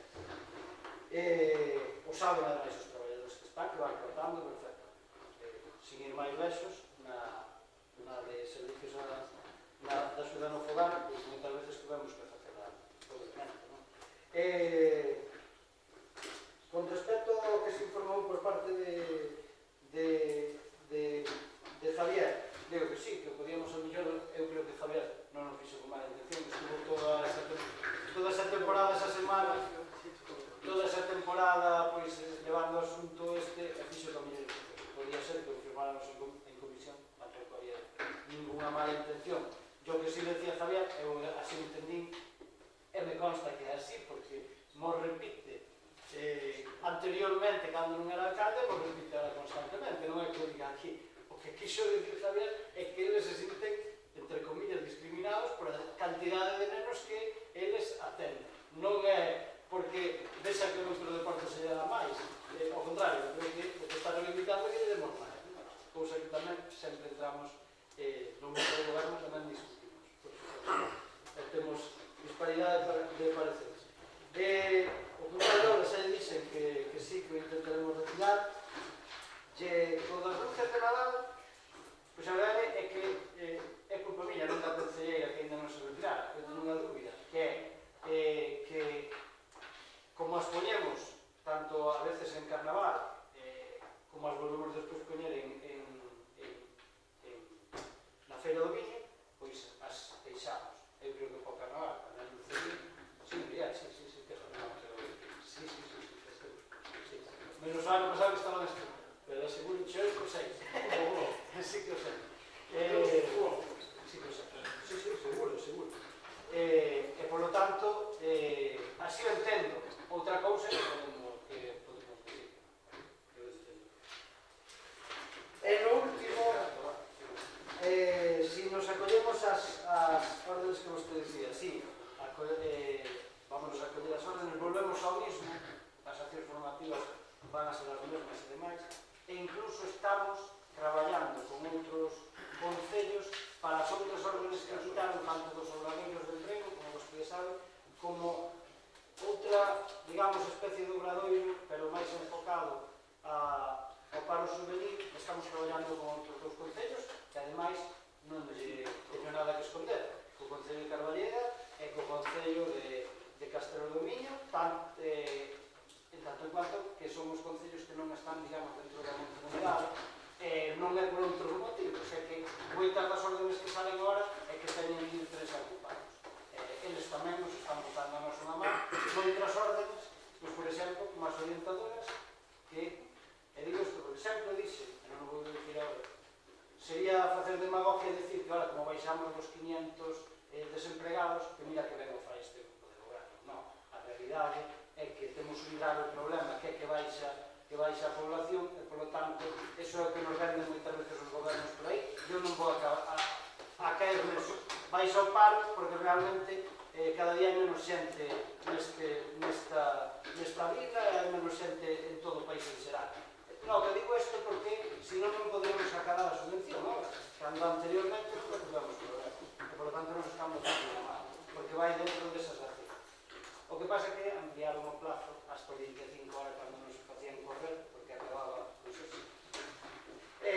O saben ademais os traballadores que están, que van cortando perfecto. Sin ir máis lexos, na de servicios da xuda no fogar, pois moitas veces tuvemos que facer todo o momento, non? Con respecto ao que se informou por parte de Javier, digo que sí, que podíamos ao mellor, eu creo que Javier non nos fixo con mala intención, estuvo toda esa temporada, esa semana, toda esa temporada, pois, levando o asunto este, e fixo que ao mellor podía ser que o firmáramos en comisión, tampouco había ninguna mala intención. Yo que sí decía Javier, eu así entendín, e me consta que é así, porque mo repite anteriormente, cando non era alcalde, mo repite ahora constantemente, non é que o diga aquí. O que quixo decir Javier é que eles se sinten, entre comillas, discriminados por a cantidade de nenos que eles atenden. Non é porque vexa que o noso deporte se lle dá máis, ao contrario, creo que o que está reivindicando é que lle demos máis, cousa que tamén sempre entramos no mundo do goberno, tamén discutimos, porque temos disparidade de pareceres. O compañero xa lle dixen que sí, que o intentaremos retirar, e con as luces de Nadal, pois a verdade é que é culpa miña, non da concelleira que ainda non se retirara, que non unha dúbida, que é que como as poñemos tanto a veces en carnaval como as volvemos despois poñer na feira do viño, pois as deixamos. Eu creo que para o carnaval, para a luz do viño, sí, Miguel, sí, que son sí, menos o ano pasado que estaba neste, pero seguro que xo o sei, sí que o sei. Sí que o sei, sí, seguro. E polo tanto, así o entendo. Outra cousa que podemos decir. E no último, si nos acollemos as órdenes que vostede decía, sí, vamos a acoller as órdenes, volvemos ao mismo, as accións formativas van a ser as mesmas e demais, e incluso estamos traballando con outros concellos para as outras órdenes que quitaron, tanto dos obradoiros de emprego, como vostede sabe, como outra, digamos, especie de obradoiro, pero máis enfocado ao paro juvenil. Estamos traballando con outros dous concellos, que ademais non teño nada que esconder, co Concello de Carballeira e co Concello de Castelo do Miño, en tanto en cuanto que son os concellos que non están, digamos, dentro da comunidade, non é por outros motivos, é que moitas das órdenes que salen agora é que teñen que ir tres ocupados. Eles tamén nos están botando a nosa na man, moitas órdenes, pois, por exemplo, como as orientadoras, que, e digo isto porque sempre dixe, e non o vou dicir agora, sería facer demagogia e decir que, ahora, como baixamos os 500 desempregados, que mira que ben o fai este grupo de goberno. Non, a realidade é que temos un grave problema, que é que baixa a población, e, polo tanto, eso é o que nos venden moitas veces os gobernos por aí. Eu non vou a caer neso. Baixa o paro, porque realmente cada día hai menos xente nesta vida, e hai menos xente en todo o país en xeral. Non, que digo isto porque, se non podemos sacar a subvención, cando anteriormente non podemos lograr. E, por lo tanto, nos estamos dando mal, porque vai dentro desas acciones. O que pasa é que ampliaron o plazo hasta 25 horas cando nos facían correr, porque acababa, pois así. E,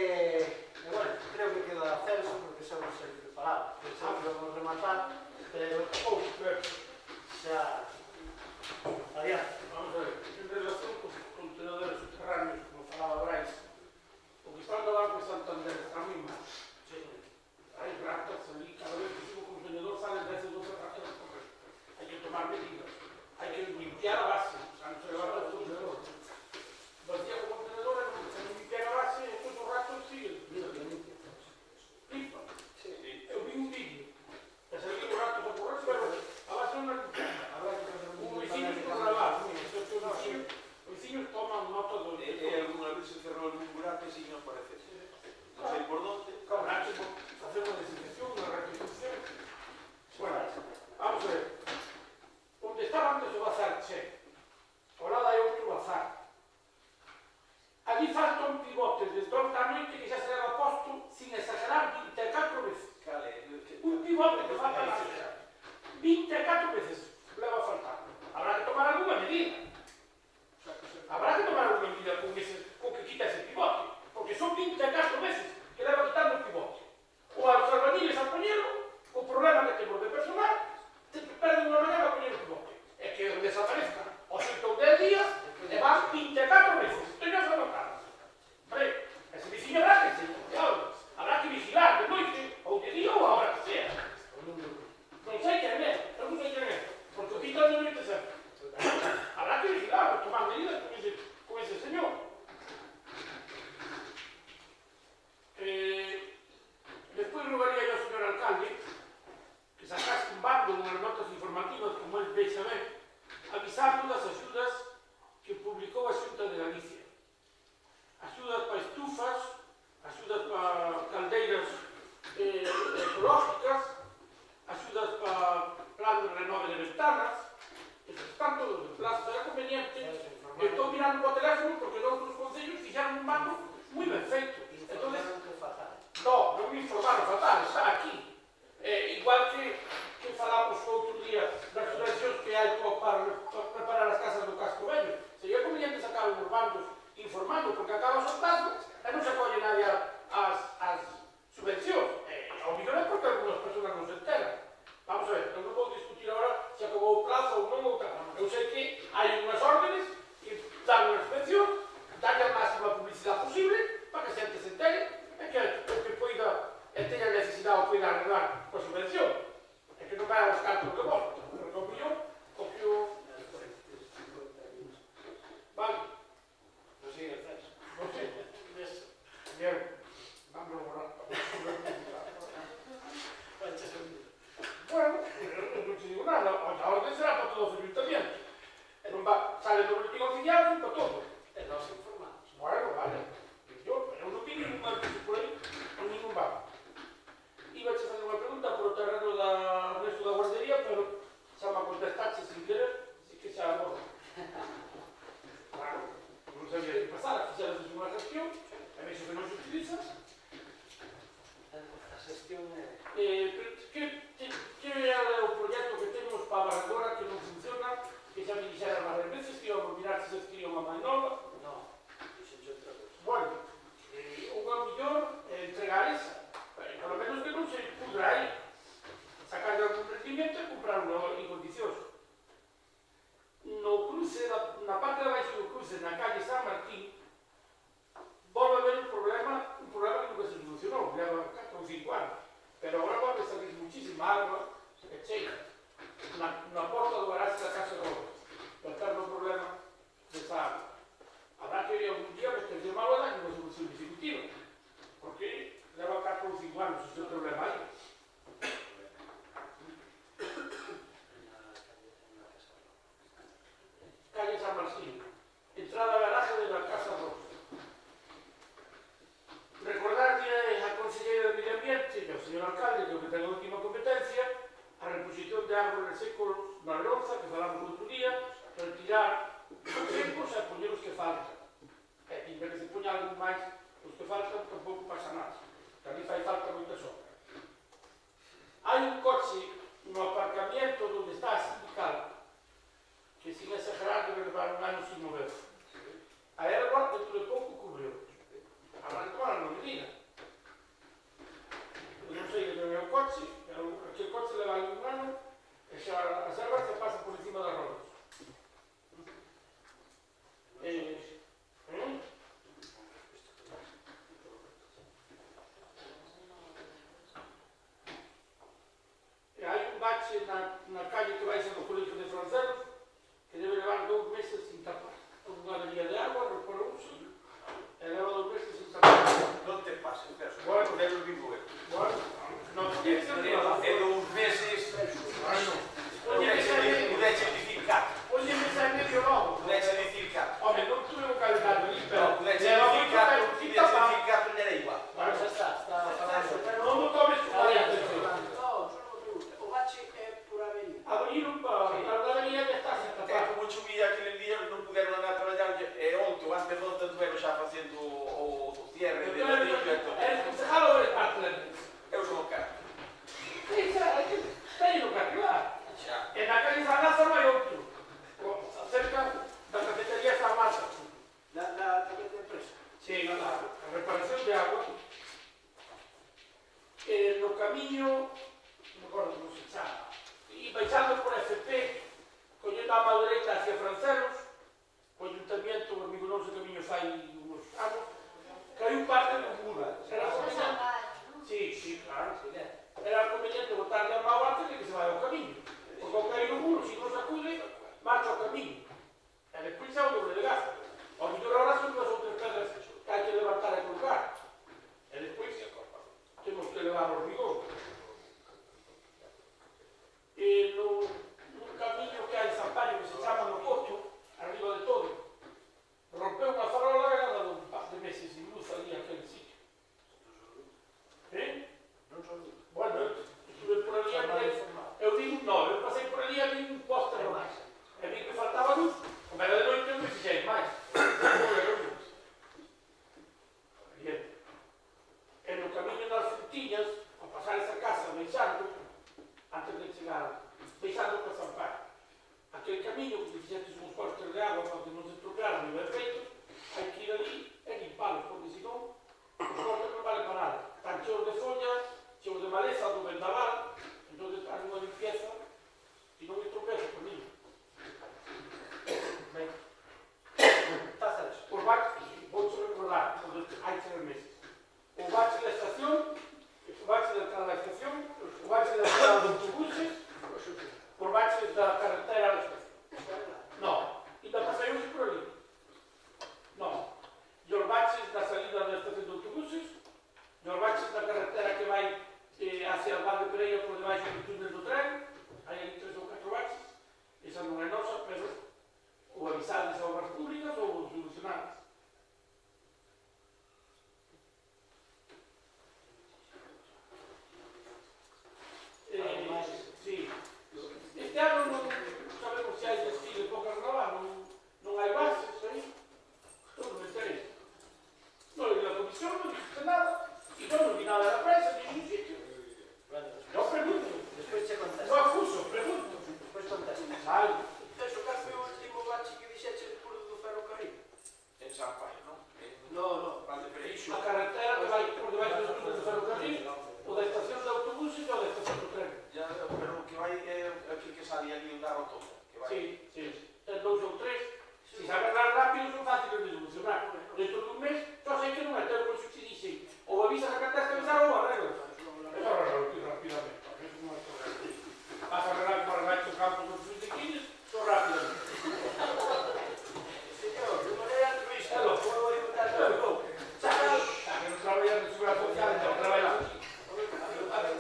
bueno, creo que queda Celso, porque xa vamos a ir preparados. Pensamos que vamos rematar, pero xa adiante. Vamos a ver, en relación cos contenedores subterráneos, como falaba Brais, o que está no Banco de Santander está moi mal. Hai ratas ali, cada vez que subo o contenedor salen 10 ou 12 ratas a correr. Hai que tomar medidas, hai que limpiar a base, o sea, non se levanta o contenedor. Vacía o contenedor, se non limpiar a base, e todos os ratos siguen. Limpa. Eu vi un vídeo, e salí os ratos a correr, pero a base non é limpiada. Un vecino por lavar, os vecinos toman nota do... Alguna vez se cerrou algún buraco e si non parece. Non sei por dónde, pero agora vai salir muchísima agua e chega na porta do garaxe da casa de obras. O eterno problema desa agua. Habrá que ir algún día meter de mal daño na solución definitiva, porque leva 4 ou 5 anos ese problema aí. Calle San Martín, entrada a garaje de la Casa Rosa. Recordarlle a conselleira de Medio Ambiente e ao señor alcalde, que é o que ten a última competencia, a reposición de árboles secos na Lonza, que falamos outro día, retirar os secos e poñer os que faltan. E en vez de se poña algún máis, os que faltan tampouco pasa nada. Que ali fai falta moita sombra. Hai un coche no aparcamiento onde está a sindical que, sin exagerar, debe levar un ano sin mover. A erva, dentro de pouco, cubriu. Arrancou non me diga. Eu non sei de é o coche, aquel coche leva ali un ano e xa as ervas se pasan por encima das rodas. E hai un bache na calle que vai ser do Colegio de Francelos que debe levar 2 meses sin tapar. Unha avería de agua, reporouse, e leva 2 meses sin tapar. Non te pases, pero Bueno, debe vivo eu. Bueno, non tiene que ser nada. É 2 meses. Pudeche dicir 4. Oye, me sai medio logo. Pudeche dicir 4. Home, non tuve un calendario ali, pero... Pudeche dicir 4. Pudeche dicir 4 e era igual. Bueno, xa está falando. Non me tomes tu área. O bache é por avenida. Abriron para a avería que está sin É tapar. como chovía aquele día, non puderon andar a traballar, e onte, o antes de onte, estuveron xa facendo o cierre de ladrillo e todo. El concejalo de Atlas. Eu son o cara. Sí, xa, hai que teño que arreglar. Xa. E na calle San Lázaro hai outro. Cerca da cafetería San Lázaro. Tamén de empresa. Sí, a reparación de agua. No camiño, non me acordo como se chama, e baixando por FP, collendo a mão dereita hacia Francelos, o ayuntamiento, o amigo noso camiño fai uns anos, caiu parte do muro. Era conveniente. Sí, claro. Era conveniente botarle a mão antes de que se vaya ao camiño. Porque ao cair no muro, se non sacude, marcha ao camiño. E despois é o doble de gasto. Ao mellor ahora son 2 ou 3 pedras que hai que levantar e colocar. E despois temos que levar o rigor. E nun camiño que hai en San Paño que se chama No Cocho, arriba de todo, rompeu unha farola e era dun par de meses sin luz ali aquele sitio. Non son Bueno, eu estuve por ali eu digo, non, eu pasei por ali e vi un poste máis. E vi que faltaba luz, como era de noite eu me fixei máis. Bien. E no camiño das Frutiñas, ao pasar esa casa, deixando, antes de chegar, deixando para San Paño. Aquele camiño que fixestes uns cortes de agua para que non se estropearan e ben feitos, hai que ir ali e limpalos, porque senón os cortes non valen para nada. Están cheos de follas, cheos de maleza do vendaval, entón están unha limpieza e non estropeza por mí. Ben, os baches, vou recordar, hai 3 meses. O bache da estación, o bache da entrada da estación, o bache da entrada de autobuses, por baches da carretera da estación. No, ainda pasaiu por ali. No. E os baches da salida da estación de autobuses, e os baches da carretera que vai hacia o Val de Pereira por debaixo do túnel do tren, hai aí 3 ou 4 baches, esa non é nosa, pero ou avisades a obras públicas ou solucionadas.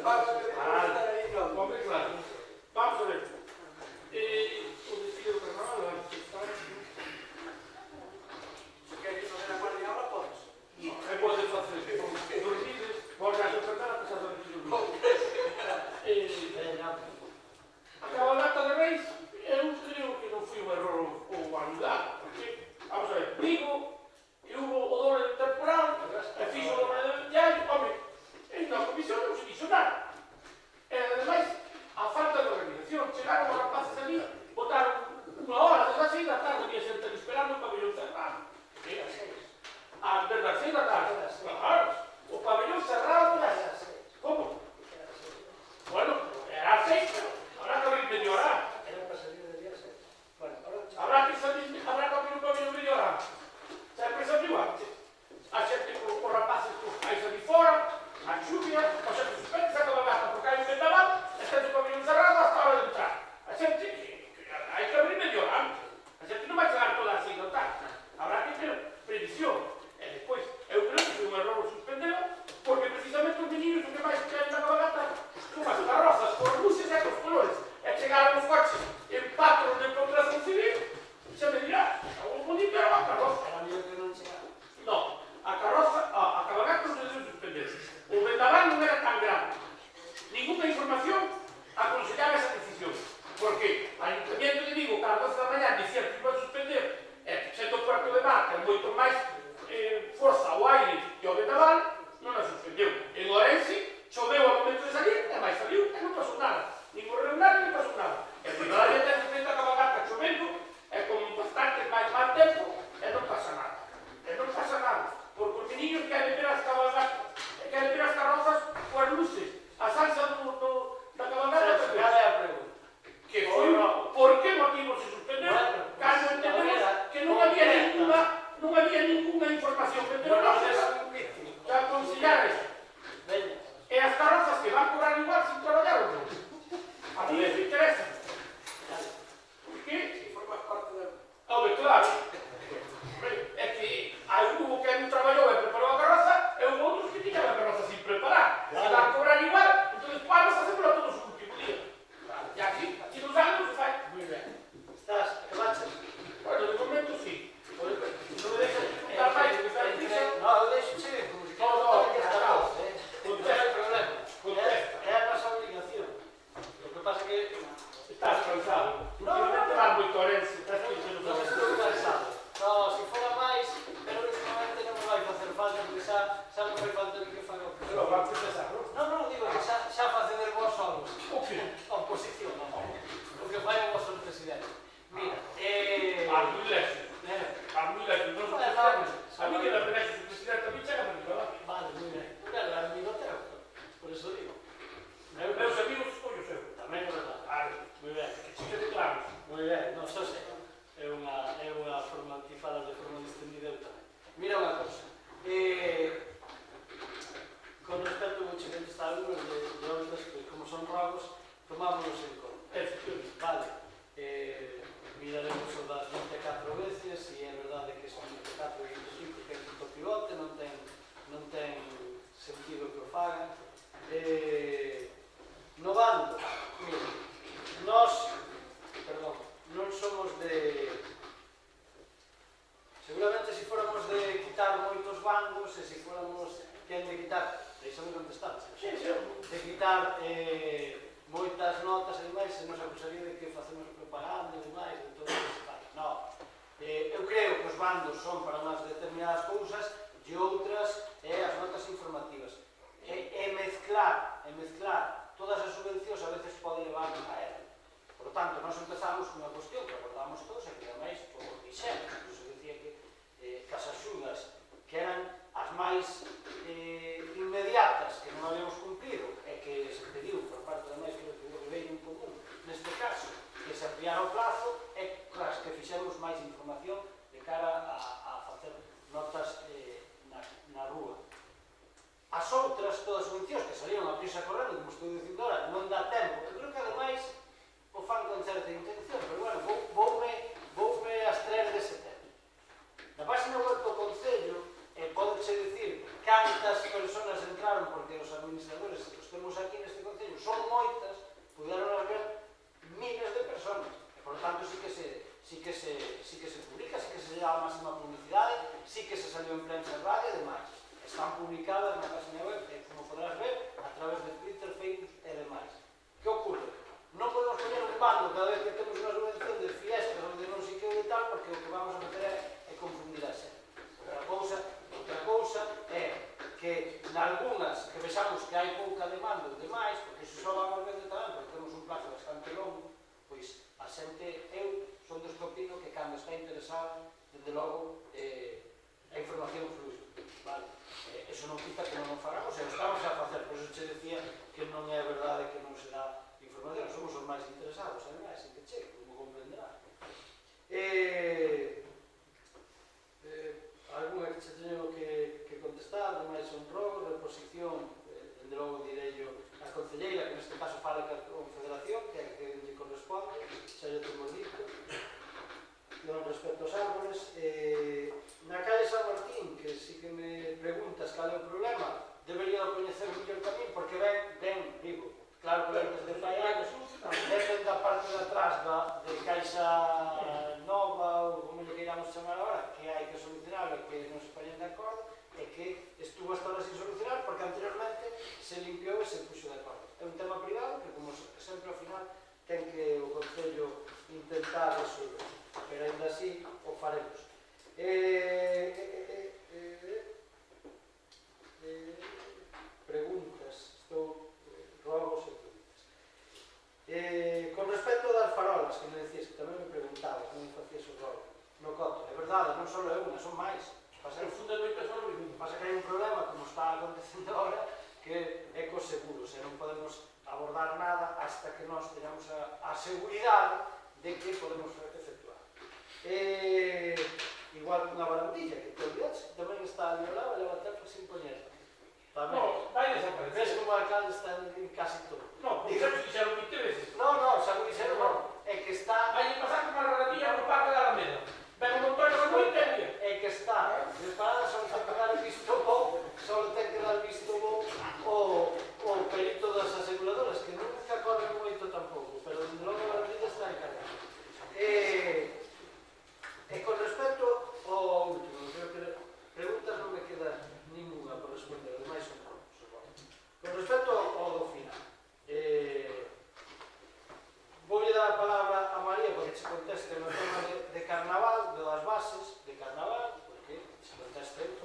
Hombre, claro. Vamos a ver. O desfile do carnaval, antes de estar... Se queres facer a maniobra, podes. E pode facer dormides, vos já se tratar a pesar de dormir. A cabalgata de Reis, eu creo que non foi un error ou anulado, porque, vamos a ver, digo que hubo o doble temporal, e fixo o doble de diario, hombre, en na comisión non se dixo nada. E, ademais, a falta de organización, chegaron os rapaces ali, botaron unha hora desde as 6 da tarde, había xente ali esperando o pabellón cerrado. Desde as 6 da tarde. Claro, o pabellón cerrado, como? Bueno, era as 6, pero habrá que abrir media hora. Habrá que abrir un pabellón media hora. Sempre se abriu antes. A xente con rapaces cos pais ali fora, a chuvia, o xente suspende, se acaba gasta porque hai un vendaval, e xente o pabellón cerrado hasta a hora de entrar. A xente, hai que abrir media hora antes. A xente non vai chegar toda así, non tá? Habrá que ter previsión. E despois, eu creo que foi un error suspendelo, porque precisamente os meninos o que máis queren na cabalgata son as carrozas, cos luces e cos colores. E chegaron os coches en patros de protección civil, se me dirá, o bonito era unha carroza. Era mellor que non chegara. Non, a carroza, a cabalgata non se debe suspender. O vendaval non era tan grande. Ninguna información aconsellaba esa decisión. Porque o Ayuntamiento de Vigo, cada 12 da mañá, dicía que iba a suspender, e sendo o Puerto de Mar, que é moito máis forza ao aire que o vendaval, non a suspendeu. En Ourense, choveu ao momento de salir, e máis saliu, e non pasou nada. Nin correu nada, nin pasou nada. E Ribadavia ten frente a cabalgata chovendo, e con bastante máis mal tempo, e non pasa nada. E non pasa nada. Porque os meninos queren ver as cabalgatas, e queren ver as carrozas coas luces. A salsa da cabalgata, Cal é a pregunta? que foi por que motivo se suspendeu, cando entendemos que non había ninguna información meteorológica que aconsellar eso. E as carrozas que van cobrar igual sin traballar ou non. A mí me interesa. Por que? Si formas parte da... Home, claro. É que hubo que non traballou e preparou a carroza e hubo outros que tiñan a carroza sin preparar. Se van cobrar igual, entón vamos a hacerlo todos o último día. E aquí nos anos se fai. Moi ben. Estás, que baches? Bueno, de momento sí. Non me deixas disfrutar máis, que está difícil. No, eu deixo che, como se No, que está está claro. non hai problema. É a nosa obligación. O que pasa que Estás cansado. Últimamente vas moito a Orense, estás dicindo non estou cansado. No, se fora máis, pero últimamente non me vai facer falta, porque xa non fai falta ni que faga o que pero vas a empezar, non? Non, digo que xa facedes vos solos. O que? A oposición, non. O que fai o vosso presidente. Mira, As mil lexos. As mil lexos. Non se presidente. A mí que la verdade que o presidente a mí chega a mí, ¿verdad? Vale, moi ben. Claro, era amigo teu, por eso digo. Meus amigos escollo seu. Tamén é verdade. Vale. Moi ben. Que chique de claros. Moi ben, non só sei. É unha forma que falas de forma distendida eu tamén. Mira unha cousa. Con respecto ao que está alumnos de outras, que como son robos, tomámonos en conta. Vale. Miraremos o das 24 veces, e é verdade que son 24 e 25 que é quinto pilote, non ten sentido que o fagan. No bando, mira, non somos de... Seguramente se fóramos de quitar moitos bandos e se fóramos quen de quitar, deixame contestar, de quitar moitas notas e demais, se nos acusaría de que facemos propaganda e demais, de todo iso. Non. Eu creo que os bandos son para unhas determinadas cousas e outras as notas informativas. E mezclar todas as subvencións a veces pode levar a ela. Por tanto, nós empezamos con unha cuestión que abordamos todos e que ademais como dixemos, incluso decía que as axudas que eran as máis inmediatas que non habíamos cumplido e que se pediu por parte ademais creo que do Ribeiro en común neste caso, que se ampliara o plazo e as que fixemos máis información de cara a facer notas na rúa. As outras, todas as subvencións que salieron a prisa demanda de máis, porque se só vamos vendo tamén, porque temos un plazo bastante longo, pois a xente, eu son dos que opino que cando está interesado, desde logo, a información flui, vale? Eso non quita que non o fagamos, e estamos a facer, por eso che decía que non é verdade que non se dá información, somos os máis interesados, ademais, en que chegue, como comprenderá. Alguna que che teño que contestar, de máis honror, reposición, dende logo direi a concelleira, que neste caso fala ca Confederación, que é a que lle corresponde, xa lle temos dito, con respecto aos árboles. Na calle San Martín, que si que me preguntas cal é o problema, debería coñecer mellor tamén, porque ven, digo, claro que desde fai anos, ven da parte de atrás de Caixa Nova, ou como lle queiramos chamar agora, que hai que solucionar e que non se poñen de acordo, e que estuvo hasta ahora sin solucionar, porque anteriormente se limpiou e se puxo de acordo. É un tema privado que, como sempre, ao final, ten que o Concello intentar resolver, pero ainda así o faremos. Preguntas, robos e preguntas. Con respecto das farolas, que me decías, que tamén me preguntabas, non me facías o rol, no coto, é verdade, non só é unha, son máis. Pasa que hai un problema, como está acontecendo agora, que é co seguro, se non podemos abordar nada hasta que nós teñamos a seguridade de que podemos efectuar. Igual unha barandilla, que te olvidas, tamén está ali ao lado, leva tempo sin poñer. No, vai desaparecer. Ves como o alcalde está en casi todo. No, porque xa nos fixeron 20 veces. No, xa me dixeron, non. É que está... Vai pasar como a barandilla no Parque da Alameda. Ven un montón de noite e día. É que está preparada, só ten que dar visto bo, só ten que dar visto bo o perito das aseguradoras, que nunca corren moito tampouco, pero dende logo a barandilla está encargada. E con respecto ao último, creo que preguntas non me queda ninguna por responder, ademais son poucos. Con respecto ao do final, voulle dar a palabra a María porque se conteste no tema de carnaval, das bases de carnaval, porque se conteste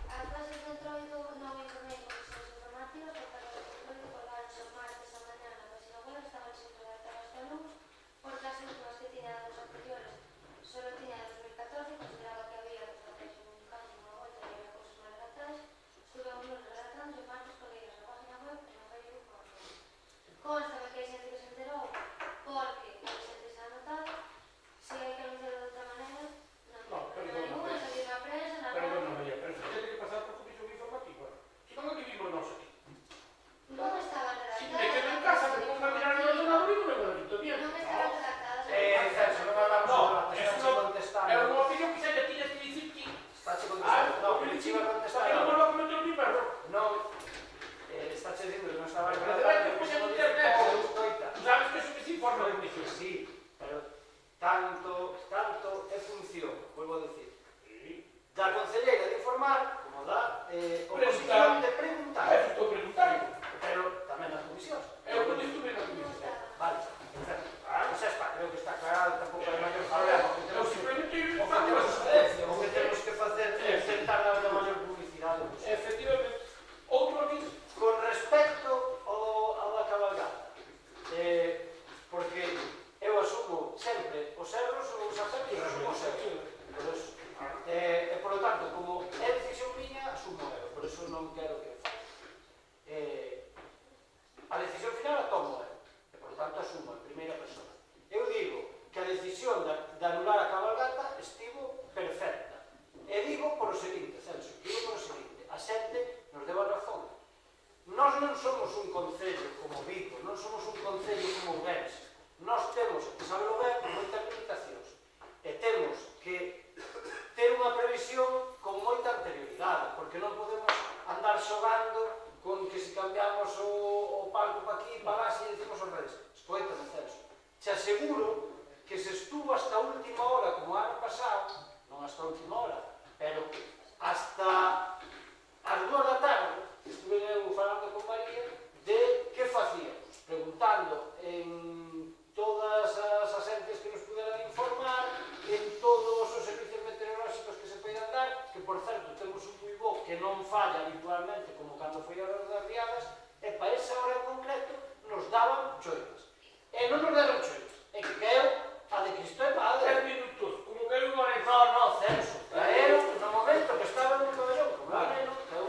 As bases do Entroido non informei con sesións informativas, por tanto, o Entroido colgaronse o martes a mañá na página web, estaban sin redactar hasta o lunes, porque as últimas que tiña dos anteriores solo tiña de 2014, consideraba que había que facer un cambio, unha volta e había cousas máis redactadas. Estuve un lunes redactando e martes colguei na página web e no Facebook con o nome. Constame que hai xente que se enterou porque hai xente que se ha anotado. Se hai que anunciar de outra maneira, non ten ninguna, salir na prensa, na Pero radio. non, María, pero se tiene que pasar por comisión informativa. Se non aquí vimos nós aquí. Non estaban Si redactadas. me quedo en casa, me pongo a mirar no ordenador e non me lo dito bien. Non estaban redactadas. Celso, non hablamos No, agora, eso está no. contestando. É unha opinión que xa te tiñas que dicir que... Está contestando. No, pero te iba a contestar. Pero non lo cometo ni perro. Non, está dicindo que non estaba en Pero verdade, que poña en internet. Tú sabes que eso que se informa de comisión. Sí, pero tanto é función, vuelvo a decir, da concelleira de informar, como da oposición de preguntar. Eso estou preguntando. Pero tamén nas comisións. Eu non estuve na comisión. Vale, perfecto. Xa está, creo que está aclarado, tampouco hai maior problema. Eu simplemente O que temos que facer é intentar dar a maior publicidade posible. efectivamente. Outro aviso. Con respecto ao da cabalgata, porque eu asumo sempre os erros, os acertos e asumo os erros. Por eso. E, por lo tanto, como é decisión miña, asumo o erro. Por eso non quero que faça. A decisión final a tomo eu. E, por lo tanto, asumo en primeira persona. Eu digo que a decisión de anular a cabalgata estivo perfecta. E digo por o seguinte, Celso, digo por o seguinte, a xente nos deu a razón. Nós non somos un concello como Vigo, non somos un concello como Ourense. Nós temos, que saberlo ben, moitas limitacións. E temos que ter unha previsión con moita anterioridade, porque non podemos andar xogando con que se cambiamos o palco para aquí, para lá, e decimos os redes. Escoítame, Celso. Te aseguro que se estuvo hasta a última hora, como ano pasado, non hasta a última hora, pero hasta as 2 da tarde, estuve eu falando con María de que facíamos, preguntando en todas as asentes que nos puderan informar, en todos os servicios meteorolóxicos que se poidan dar, que por certo temos un moi bo que non falla habitualmente como para esa hora en concreto nos daban choivas. E non nos deron choivas. E que caeu a de Cristo e Padre. 10 minutos, como caeu unha hora. No, censo. Caeu no momento que estaba no pabellón.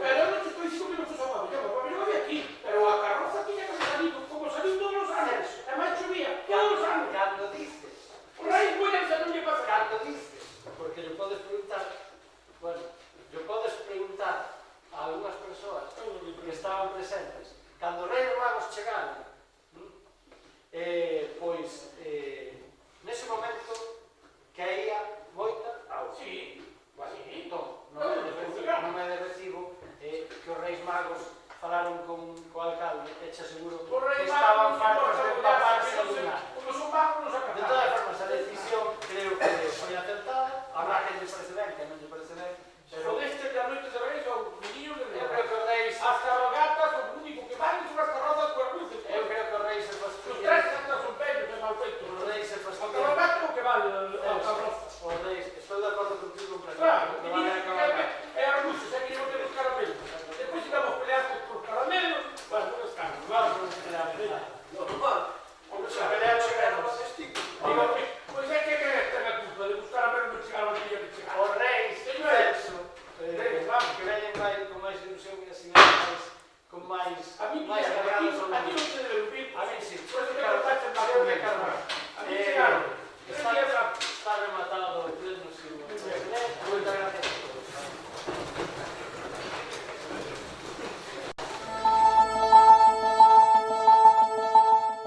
Pero non te estou dicindo que non fosse o pabellón. O pabellón había aquí. Pero a carroza tiña que salir como saliu todos os anos. E máis chovía todos os anos. Cando dices, Por aí Williams non lle pasa. cando dices, porque lle podes preguntar, bueno, lle podes preguntar a algunhas persoas que estaban presentes, cando os Reis Magos chegaron, pois, nese momento caía moita auga. Sí, sí. Entón, non é de recibo que os Reis Magos falaron co alcalde e che aseguro Os Reis que estaban Magos fartos de empaparse a non lunar. como son magos, non sacan De todas formas, a decisión creo que foi acertada, habrá que lle parece ben, que non lle parece ben, pero Pero deste da noite de Reis son niños de eu creo que os Reis, As cabalgatas, o único que van son as carrozas coas luces. eu creo que os Reis se Os fastidian, tres cantas son vellos e mal feitos. os Reis se A fastidian, cabalgata é o que vale a carroza. os Reis, estou de acordo contigo completamente, Claro, non vale a cabalgar. é as luces, é que non temos caramelos. Depois ficamos peleados por caramelos. Bueno, non estamos, vamos a pelear. Normal. Vamos a pelear os perros. Digo, pois é que ten a culpa de buscar a ver non chegar ao día que chegar. Os Reis, Señor, penso, que veñen máis con máis ilusión e así máis, con máis, a mí máis cargados ao non mundo. se debe ouvir. A mí sí. Por eso